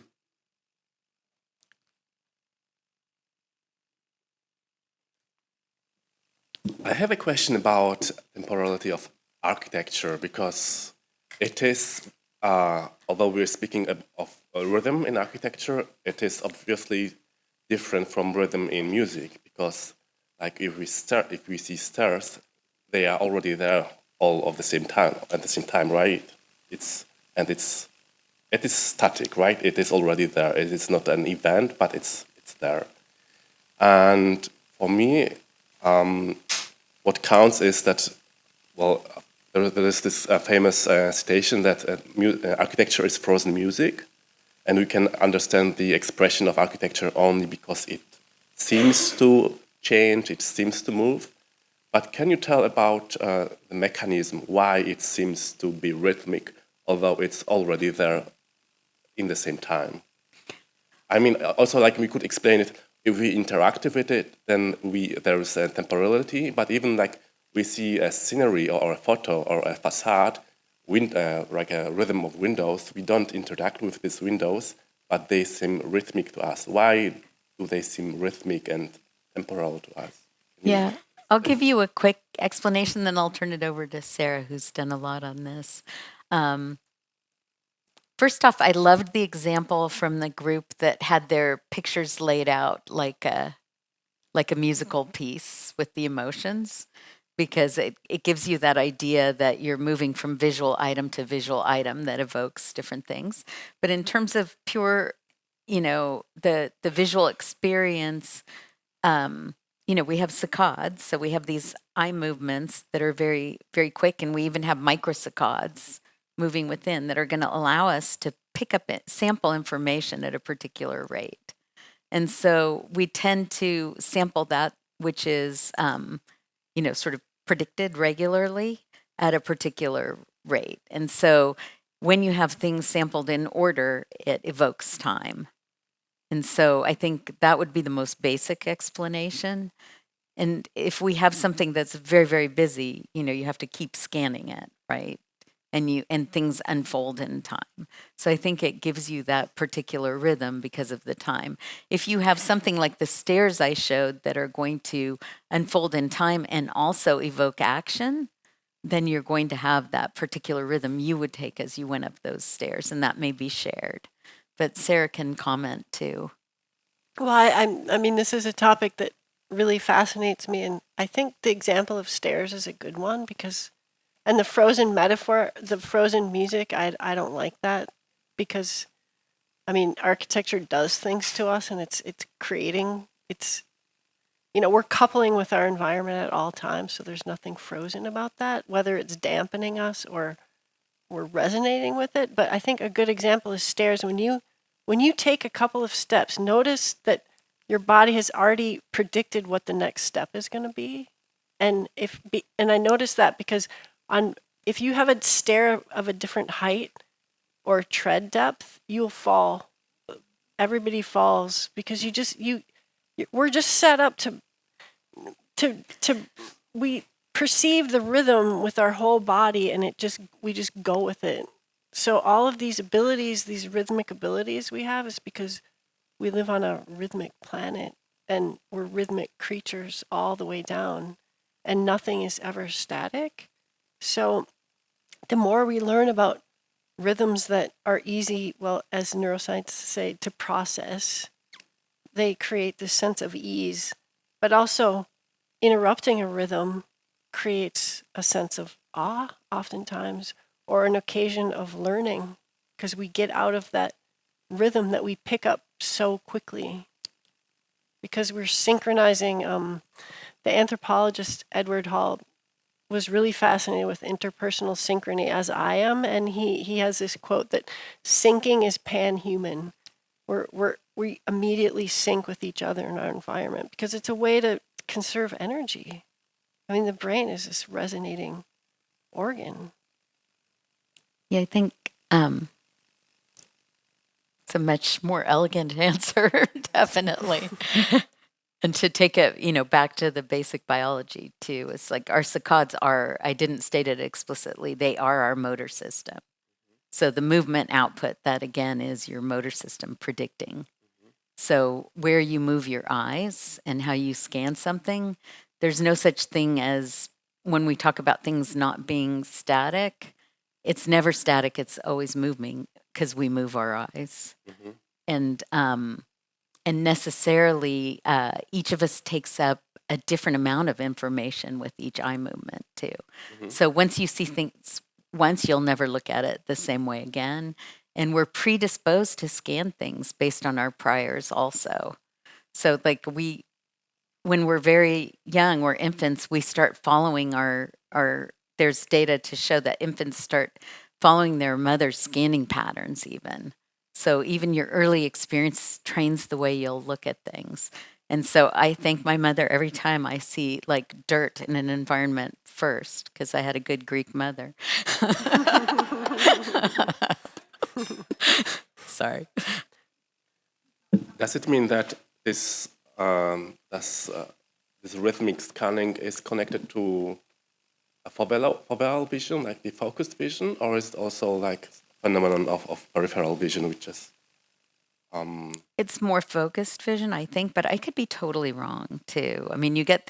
I have a question about temporality of architecture, because it is, although we're speaking of a rhythm in architecture, it is obviously different from rhythm in music, because like if we see stairs, they are already there all of the same time at the same time, right? It is static, right? It is already there. It is not an event, but it's there. And for me, what counts is that, well, there is this famous citation that architecture is frozen music, and we can understand the expression of architecture only because it seems to change, it seems to move. But can you tell about the mechanism why it seems to be rhythmic, although it's already there in the same time? I mean, also, like, we could explain it, if we interact with it, then there is a temporality, but even like we see a scenery or a photo or a facade, like a rhythm of windows, we don't interact with these windows, but they seem rhythmic to us. Why do they seem rhythmic and temporal to us? Yeah, I'll give you a quick explanation, then I'll turn it over to Sarah, who's done a lot on this. First off, I loved the example from the group that had their pictures laid out like a musical piece with the emotions, because it gives you that idea that you're moving from visual item to visual item that evokes different things. But in terms of pure, the visual experience, we have saccades, so we have these eye movements that are very, very quick, and we even have microsaccades moving within that are going to allow us to pick up sample information at a particular rate. And so we tend to sample that which is, sort of predicted regularly at a particular rate. And so when you have things sampled in order, it evokes time. And so I think that would be the most basic explanation. And if we have something that's very, very busy, you have to keep scanning it, right? And things unfold in time. So I think it gives you that particular rhythm because of the time. If you have something like the stairs I showed that are going to unfold in time and also evoke action, then you're going to have that particular rhythm you would take as you went up those stairs, and that may be shared. But Sarah can comment too. Well, I mean, this is a topic that really fascinates me, and I think the example of stairs is a good one because. And the frozen metaphor, the frozen music, I don't like that because, I mean, architecture does things to us, and it's creating, we're coupling with our environment at all times, so there's nothing frozen about that, whether it's dampening us or we're resonating with it. But I think a good example is stairs. When you take a couple of steps, notice that your body has already predicted what the next step is going to be, and I noticed that because if you have a stair of a different height or tread depth, you'll fall. Everybody falls because we're just set up to we perceive the rhythm with our whole body, and we just go with it. So all of these abilities, these rhythmic abilities we have, is because we live on a rhythmic planet, and we're rhythmic creatures all the way down, and nothing is ever static. So the more we learn about rhythms that are easy, well, as neuroscientists say, to process, they create this sense of ease. But also interrupting a rhythm creates a sense of awe oftentimes, or an occasion of learning, because we get out of that rhythm that we pick up so quickly. Because we're synchronizing. The anthropologist Edward Hall was really fascinated with interpersonal synchrony, as I am, and he has this quote that syncing is pan-human. We immediately sync with each other in our environment because it's a way to conserve energy. I mean, the brain is this resonating organ. Yeah, I think it's a much more elegant answer, definitely. And to take it, back to the basic biology too, it's like our saccades are, I didn't state it explicitly, they are our motor system. So the movement output, that again is your motor system predicting. So where you move your eyes and how you scan something, there's no such thing as, when we talk about things not being static, it's never static, it's always moving because we move our eyes. And necessarily each of us takes up a different amount of information with each eye movement too. So once you see things once, you'll never look at it the same way again. And we're predisposed to scan things based on our priors also. So like when we're very young, we're infants, we start following there's data to show that infants start following their mother's scanning patterns even. So even your early experience trains the way you'll look at things. And so I thank my mother every time I see like dirt in an environment first, because I had a good Greek mother. Sorry. Does it mean that this this rhythmic scanning is connected to a foveal vision, like the focused vision, or is it also like phenomenon of peripheral vision, which is It's more focused vision, I think, but I could be totally wrong too. I mean, you get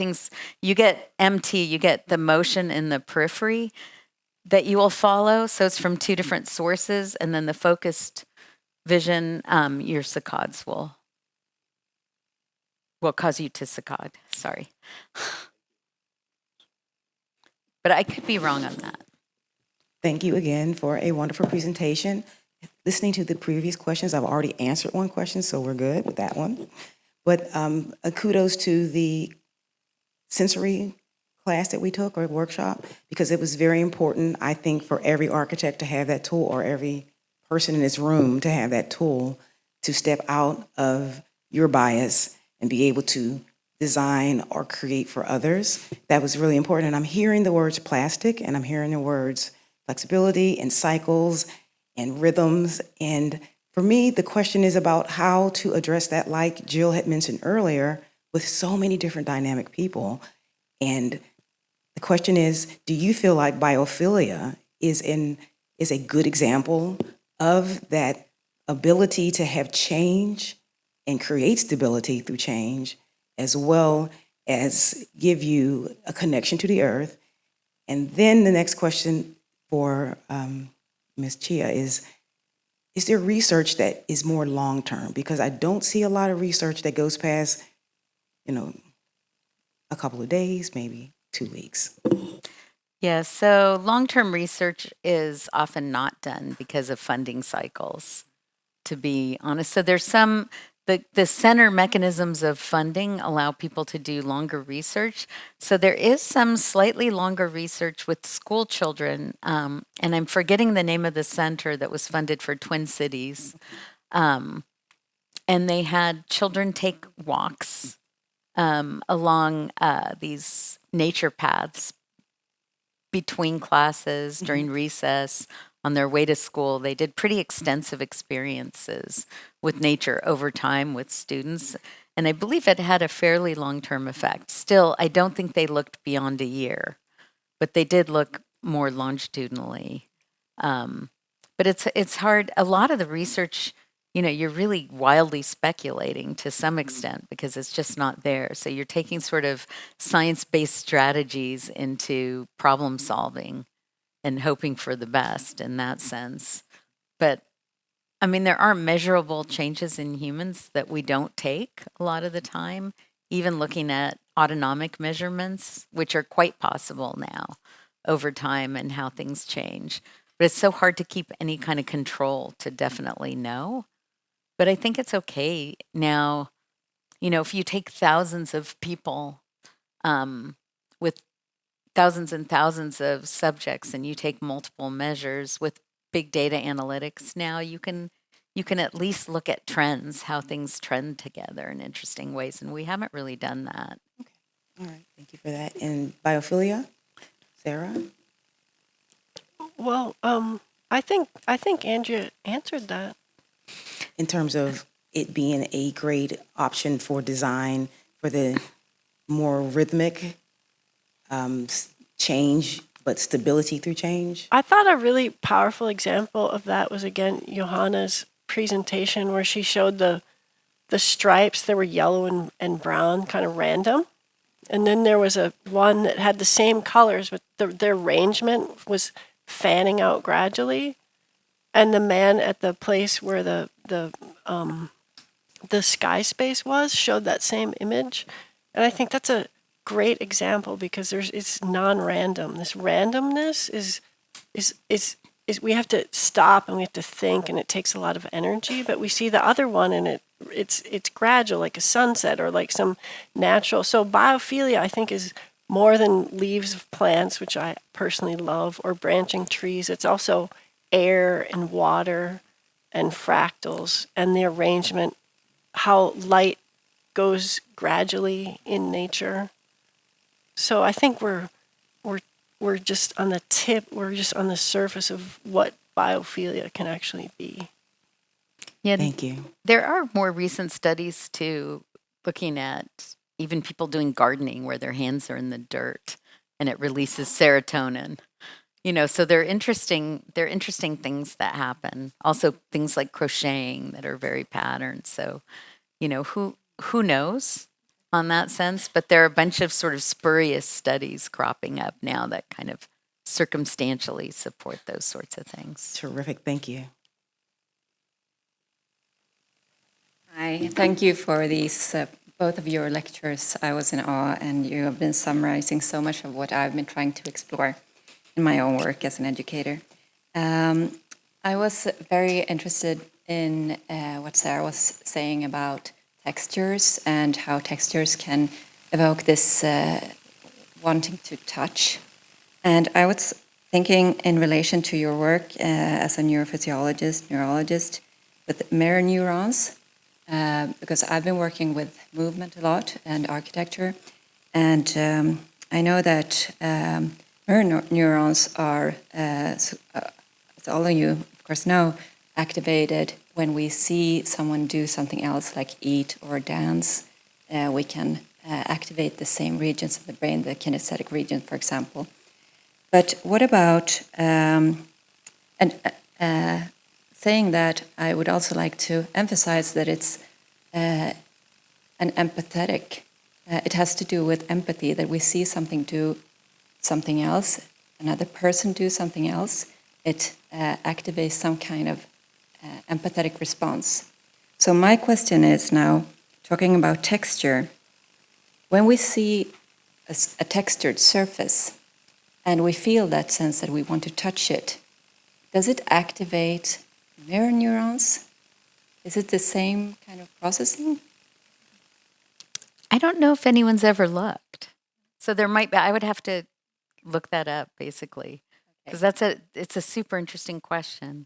MT, you get the motion in the periphery that you will follow. So it's from two different sources, and then the focused vision, your saccades will cause you to saccade. Sorry. But I could be wrong on that. Thank you again for a wonderful presentation. Listening to the previous questions, I've already answered one question, so we're good with that one. But kudos to the sensory class that we took, or workshop, because it was very important, I think, for every architect to have that tool, or every person in this room to have that tool to step out of your bias and be able to design or create for others. That was really important. And I'm hearing the words plastic, and I'm hearing the words flexibility and cycles and rhythms. And for me, the question is about how to address that, like Jill had mentioned earlier, with so many different dynamic people. And the question is, do you feel like biophilia is a good example of that ability to have change and create stability through change, as well as give you a connection to the earth? And then the next question for Ms. Chia is there research that is more long-term? Because I don't see a lot of research that goes past, a couple of days, maybe 2 weeks. Yeah, so long-term research is often not done because of funding cycles, to be honest. So there's the center mechanisms of funding allow people to do longer research. So there is some slightly longer research with school children, and I'm forgetting the name of the center that was funded for Twin Cities. And they had children take walks along these nature paths between classes, during recess, on their way to school. They did pretty extensive experiences with nature over time with students. And I believe it had a fairly long-term effect. Still, I don't think they looked beyond a year, but they did look more longitudinally. But it's hard. A lot of the research, you're really wildly speculating to some extent because it's just not there. So you're taking sort of science-based strategies into problem solving and hoping for the best in that sense. But I mean, there are measurable changes in humans that we don't take a lot of the time. Even looking at autonomic measurements, which are quite possible now over time and how things change. But it's so hard to keep any kind of control to definitely know. But I think it's okay now. If you take thousands of people with thousands and thousands of subjects and you take multiple measures with big data analytics now, you can at least look at trends, how things trend together in interesting ways. And we haven't really done that. All right, thank you for that. And biophilia, Sarah? Well, I think Andrea answered that. In terms of it being a great option for design for the more rhythmic change, but stability through change. I thought a really powerful example of that was, again, Johanna's presentation where she showed the stripes. They were yellow and brown, kind of random. And then there was one that had the same colors, but their arrangement was fanning out gradually. And the man at the place where the sky space was showed that same image. And I think that's a great example because it's non-random. This randomness is we have to stop and we have to think, and it takes a lot of energy. But we see the other one, and it's gradual, like a sunset or like some natural. So biophilia, I think, is more than leaves of plants, which I personally love, or branching trees. It's also air and water and fractals and the arrangement, how light goes gradually in nature. So I think we're just on the tip, we're just on the surface of what biophilia can actually be. Yeah, Thank you. there are more recent studies too, looking at even people doing gardening where their hands are in the dirt and it releases serotonin. So they're interesting things that happen. Also things like crocheting that are very patterned. So, who knows on that sense, but there are a bunch of sort of spurious studies cropping up now that kind of circumstantially support those sorts of things. Terrific, thank you. Hi, thank you for these, both of your lectures. I was in awe, and you have been summarizing so much of what I've been trying to explore in my own work as an educator. I was very interested in what Sarah was saying about textures and how textures can evoke this wanting to touch. And I was thinking in relation to your work as a neurologist, with mirror neurons, because I've been working with movement a lot and architecture, and I know that mirror neurons are, as all of you, of course, know, activated when we see someone do something else, like eat or dance. We can activate the same regions of the brain, the kinesthetic region, for example. But what about, saying that, I would also like to emphasize that it's an empathetic, it has to do with empathy, that we see something do something else, another person do something else, it activates some kind of empathetic response. So my question is now, talking about texture, when we see a textured surface and we feel that sense that we want to touch it, does it activate mirror neurons? Is it the same kind of processing? I don't know if anyone's ever looked. So there might be, I would have to look that up basically, because it's a super interesting question.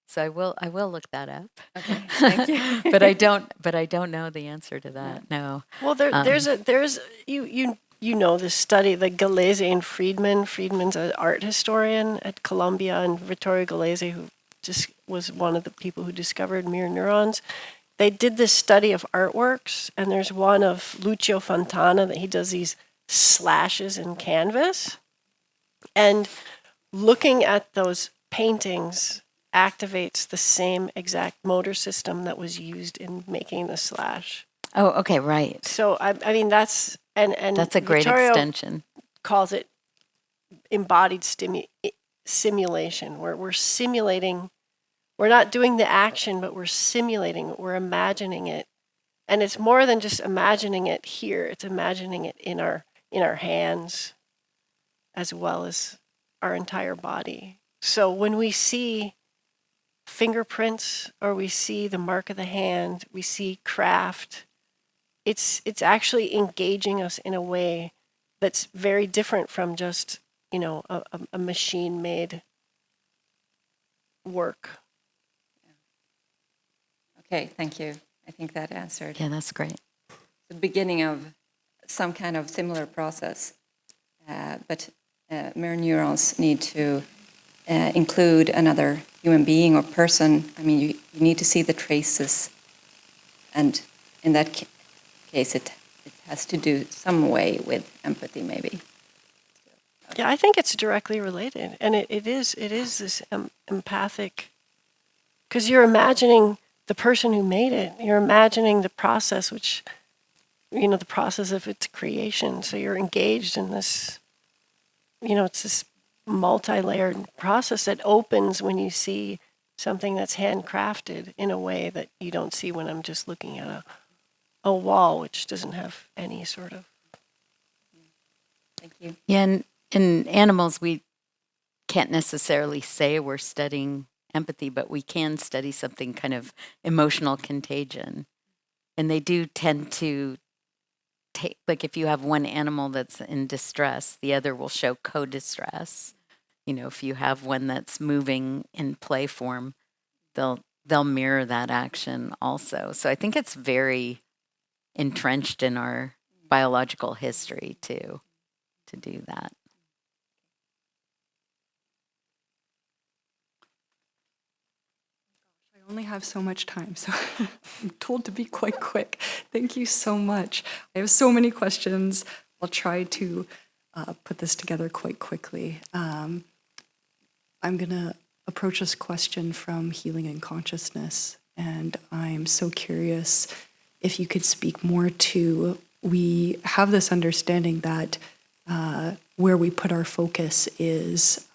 So I will look that up. Okay, thank you. but I don't know the answer to that. No. Well, there's you know this study, the Gallese and Friedman. Friedman's an art historian at Columbia, and Vittorio Gallese, who just was one of the people who discovered mirror neurons. They did this study of artworks, and there's one of Lucio Fontana that he does these slashes in canvas, and looking at those paintings activates the same exact motor system that was used in making the slash. Oh, okay, right. So I mean that's and That's a great Vittorio extension. calls it embodied simulation, where we're simulating. We're not doing the action, but we're simulating it. We're imagining it And it's more than just imagining it here. It's imagining it in our hands as well as our entire body. So when we see fingerprints or we see the mark of the hand, we see craft, it's actually engaging us in a way that's very different from just, a machine-made work. Okay, thank you. I think that answered Yeah, that's great. the beginning of some kind of similar process. But mirror neurons need to include another human being or person. I mean, you need to see the traces. And in that case, it has to do some way with empathy, maybe. Yeah, I think it's directly related, and it is this empathic, because you're imagining the person who made it. You're imagining the process, which, the process of its creation. So you're engaged in this, it's this multi-layered process that opens when you see something that's handcrafted in a way that you don't see when I'm just looking at a wall, which doesn't have any sort of. Thank you. Yeah, and in animals, we can't necessarily say we're studying empathy, but we can study something kind of emotional contagion. And they do tend to take, like if you have one animal that's in distress, the other will show co-distress. If you have one that's moving in play form, they'll mirror that action also. So I think it's very entrenched in our biological history to do that. I only have so much time, so I'm told to be quite quick. Thank you so much. I have so many questions. I'll try to put this together quite quickly. I'm going to approach this question from healing and consciousness, and I'm so curious if you could speak more to, we have this understanding that where we put our focus is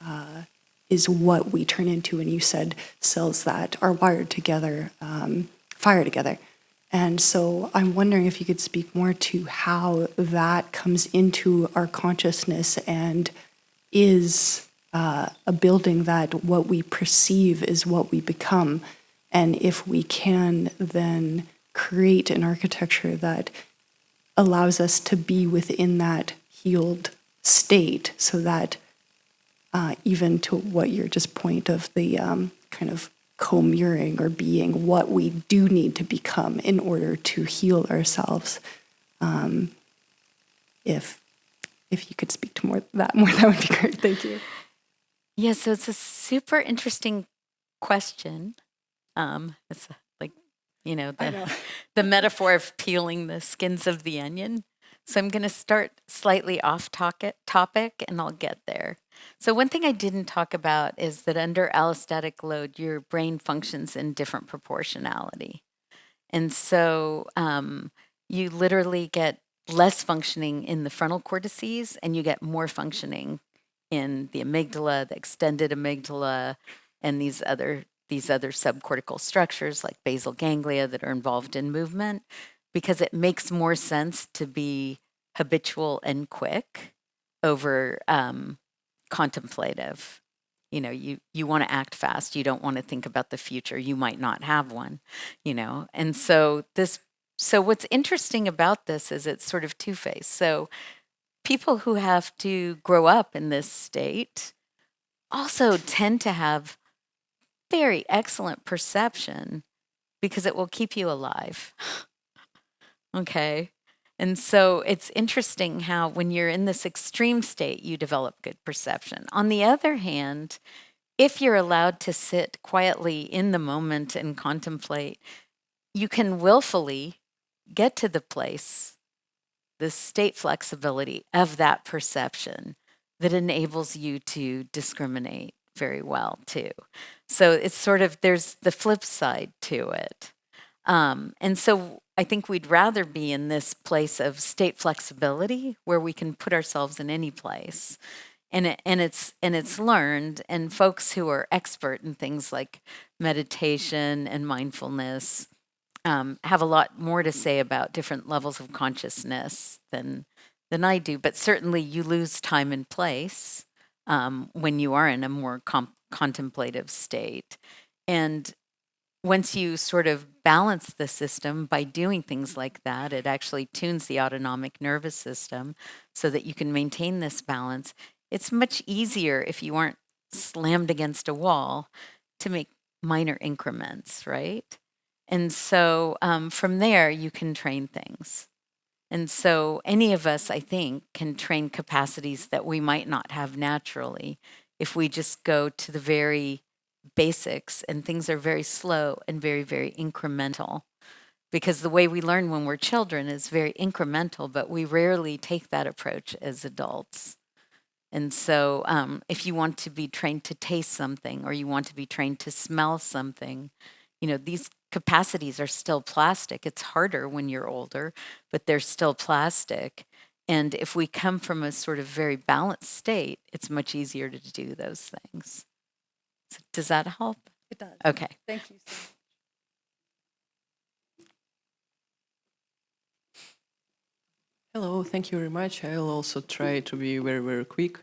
what we turn into, and you said cells that are wired together, fire together. And so I'm wondering if you could speak more to how that comes into our consciousness and is a building that what we perceive is what we become. And if we can then create an architecture that allows us to be within that healed state so that even to what your just point of the kind of co-mirroring or being what we do need to become in order to heal ourselves. If you could speak to that more, that would be great. Thank you. Yeah, so it's a super interesting question. It's like, the metaphor of peeling the skins of the onion. So I'm going to start slightly off topic, and I'll get there. So one thing I didn't talk about is that under allostatic load, your brain functions in different proportionality. And so you literally get less functioning in the frontal cortices, and you get more functioning in the amygdala, the extended amygdala, and these other subcortical structures like basal ganglia that are involved in movement, because it makes more sense to be habitual and quick over contemplative. You want to act fast. You don't want to think about the future. You might not have one, And so what's interesting about this is it's sort of two-faced. So people who have to grow up in this state also tend to have very excellent perception because it will keep you alive. Okay. And so it's interesting how when you're in this extreme state, you develop good perception. On the other hand, if you're allowed to sit quietly in the moment and contemplate, you can willfully get to the place, the state flexibility of that perception that enables you to discriminate very well too. So it's sort of, there's the flip side to it. And so I think we'd rather be in this place of state flexibility where we can put ourselves in any place. And it's learned, and folks who are expert in things like meditation and mindfulness have a lot more to say about different levels of consciousness than I do. But certainly, you lose time and place when you are in a more contemplative state, and once you sort of balance the system by doing things like that, it actually tunes the autonomic nervous system so that you can maintain this balance. It's much easier if you aren't slammed against a wall to make minor increments, right? And so from there, you can train things. And so any of us, I think, can train capacities that we might not have naturally if we just go to the very basics, and things are very slow and very, very incremental. Because the way we learn when we're children is very incremental, but we rarely take that approach as adults. And so if you want to be trained to taste something, or you want to be trained to smell something, these capacities are still plastic. It's harder when you're older, but they're still plastic. And if we come from a sort of very balanced state, it's much easier to do those things. So does that help? It does. Okay. Thank you so much. Hello, thank you very much. I'll also try to be very, very quick.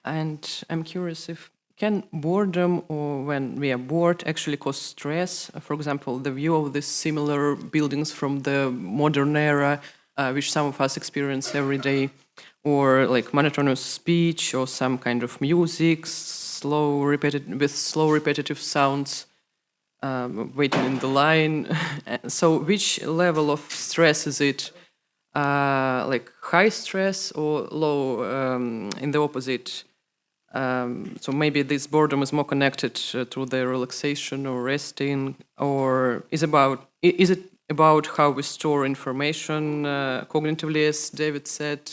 And I'm curious if can boredom, or when we are bored, actually cause stress? For example, the view of these similar buildings from the modern era, which some of us experience every day, or like monotonous speech, or some kind of music, with slow repetitive sounds, waiting in the line. So which level of stress is it? Like high stress or low, in the opposite? So maybe this boredom is more connected to the relaxation or resting, or is it about how we store information cognitively, as David said?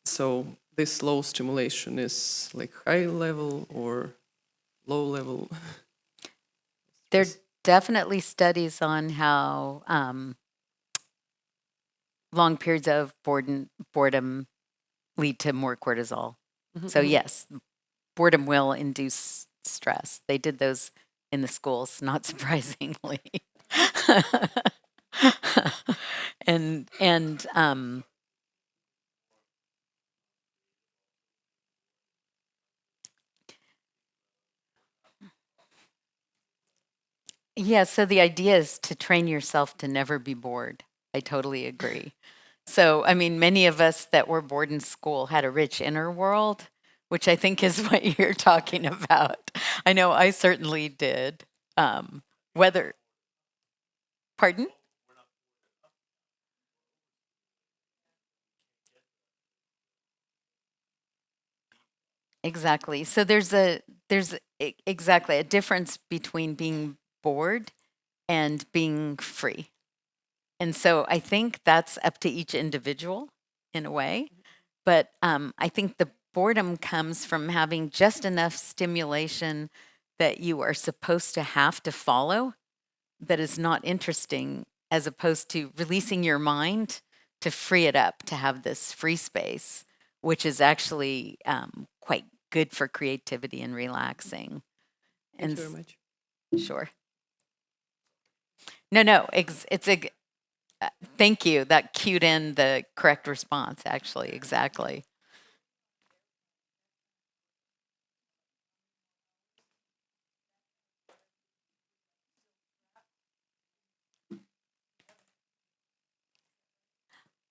So this slow stimulation is like high level or low level? There are definitely studies on how long periods of boredom lead to more cortisol. So yes, boredom will induce stress. They did those in the schools, not surprisingly. and yeah, so the idea is to train yourself to never be bored. I totally agree. So, I mean, many of us that were bored in school had a rich inner world, which I think is what you're talking about. I know I certainly did. Whether, pardon? Exactly. So exactly a difference between being bored and being free. And so I think that's up to each individual in a way. But I think the boredom comes from having just enough stimulation that you are supposed to have to follow that is not interesting, as opposed to releasing your mind to free it up to have this free space, which is actually quite good for creativity and relaxing. Thank you very much. Sure. No, thank you. That cued in the correct response, actually, exactly.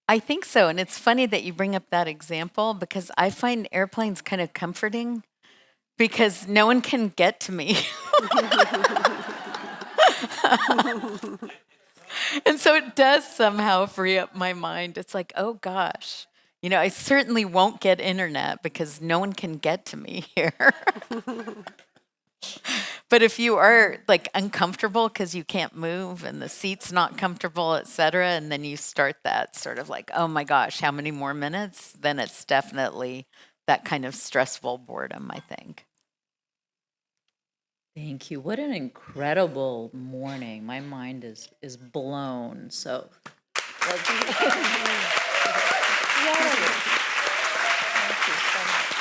I think so. And it's funny that you bring up that example, because I find airplanes kind of comforting because no one can get to me. And so it does somehow free up my mind. It's like, oh gosh, I certainly won't get internet because no one can get to me here. But if you are like uncomfortable because you can't move and the seat's not comfortable, et cetera, and then you start that sort of like, oh my gosh, how many more minutes? Then it's definitely that kind of stressful boredom, I think. Thank you. What an incredible morning. My mind is blown. So let's Thank you so much.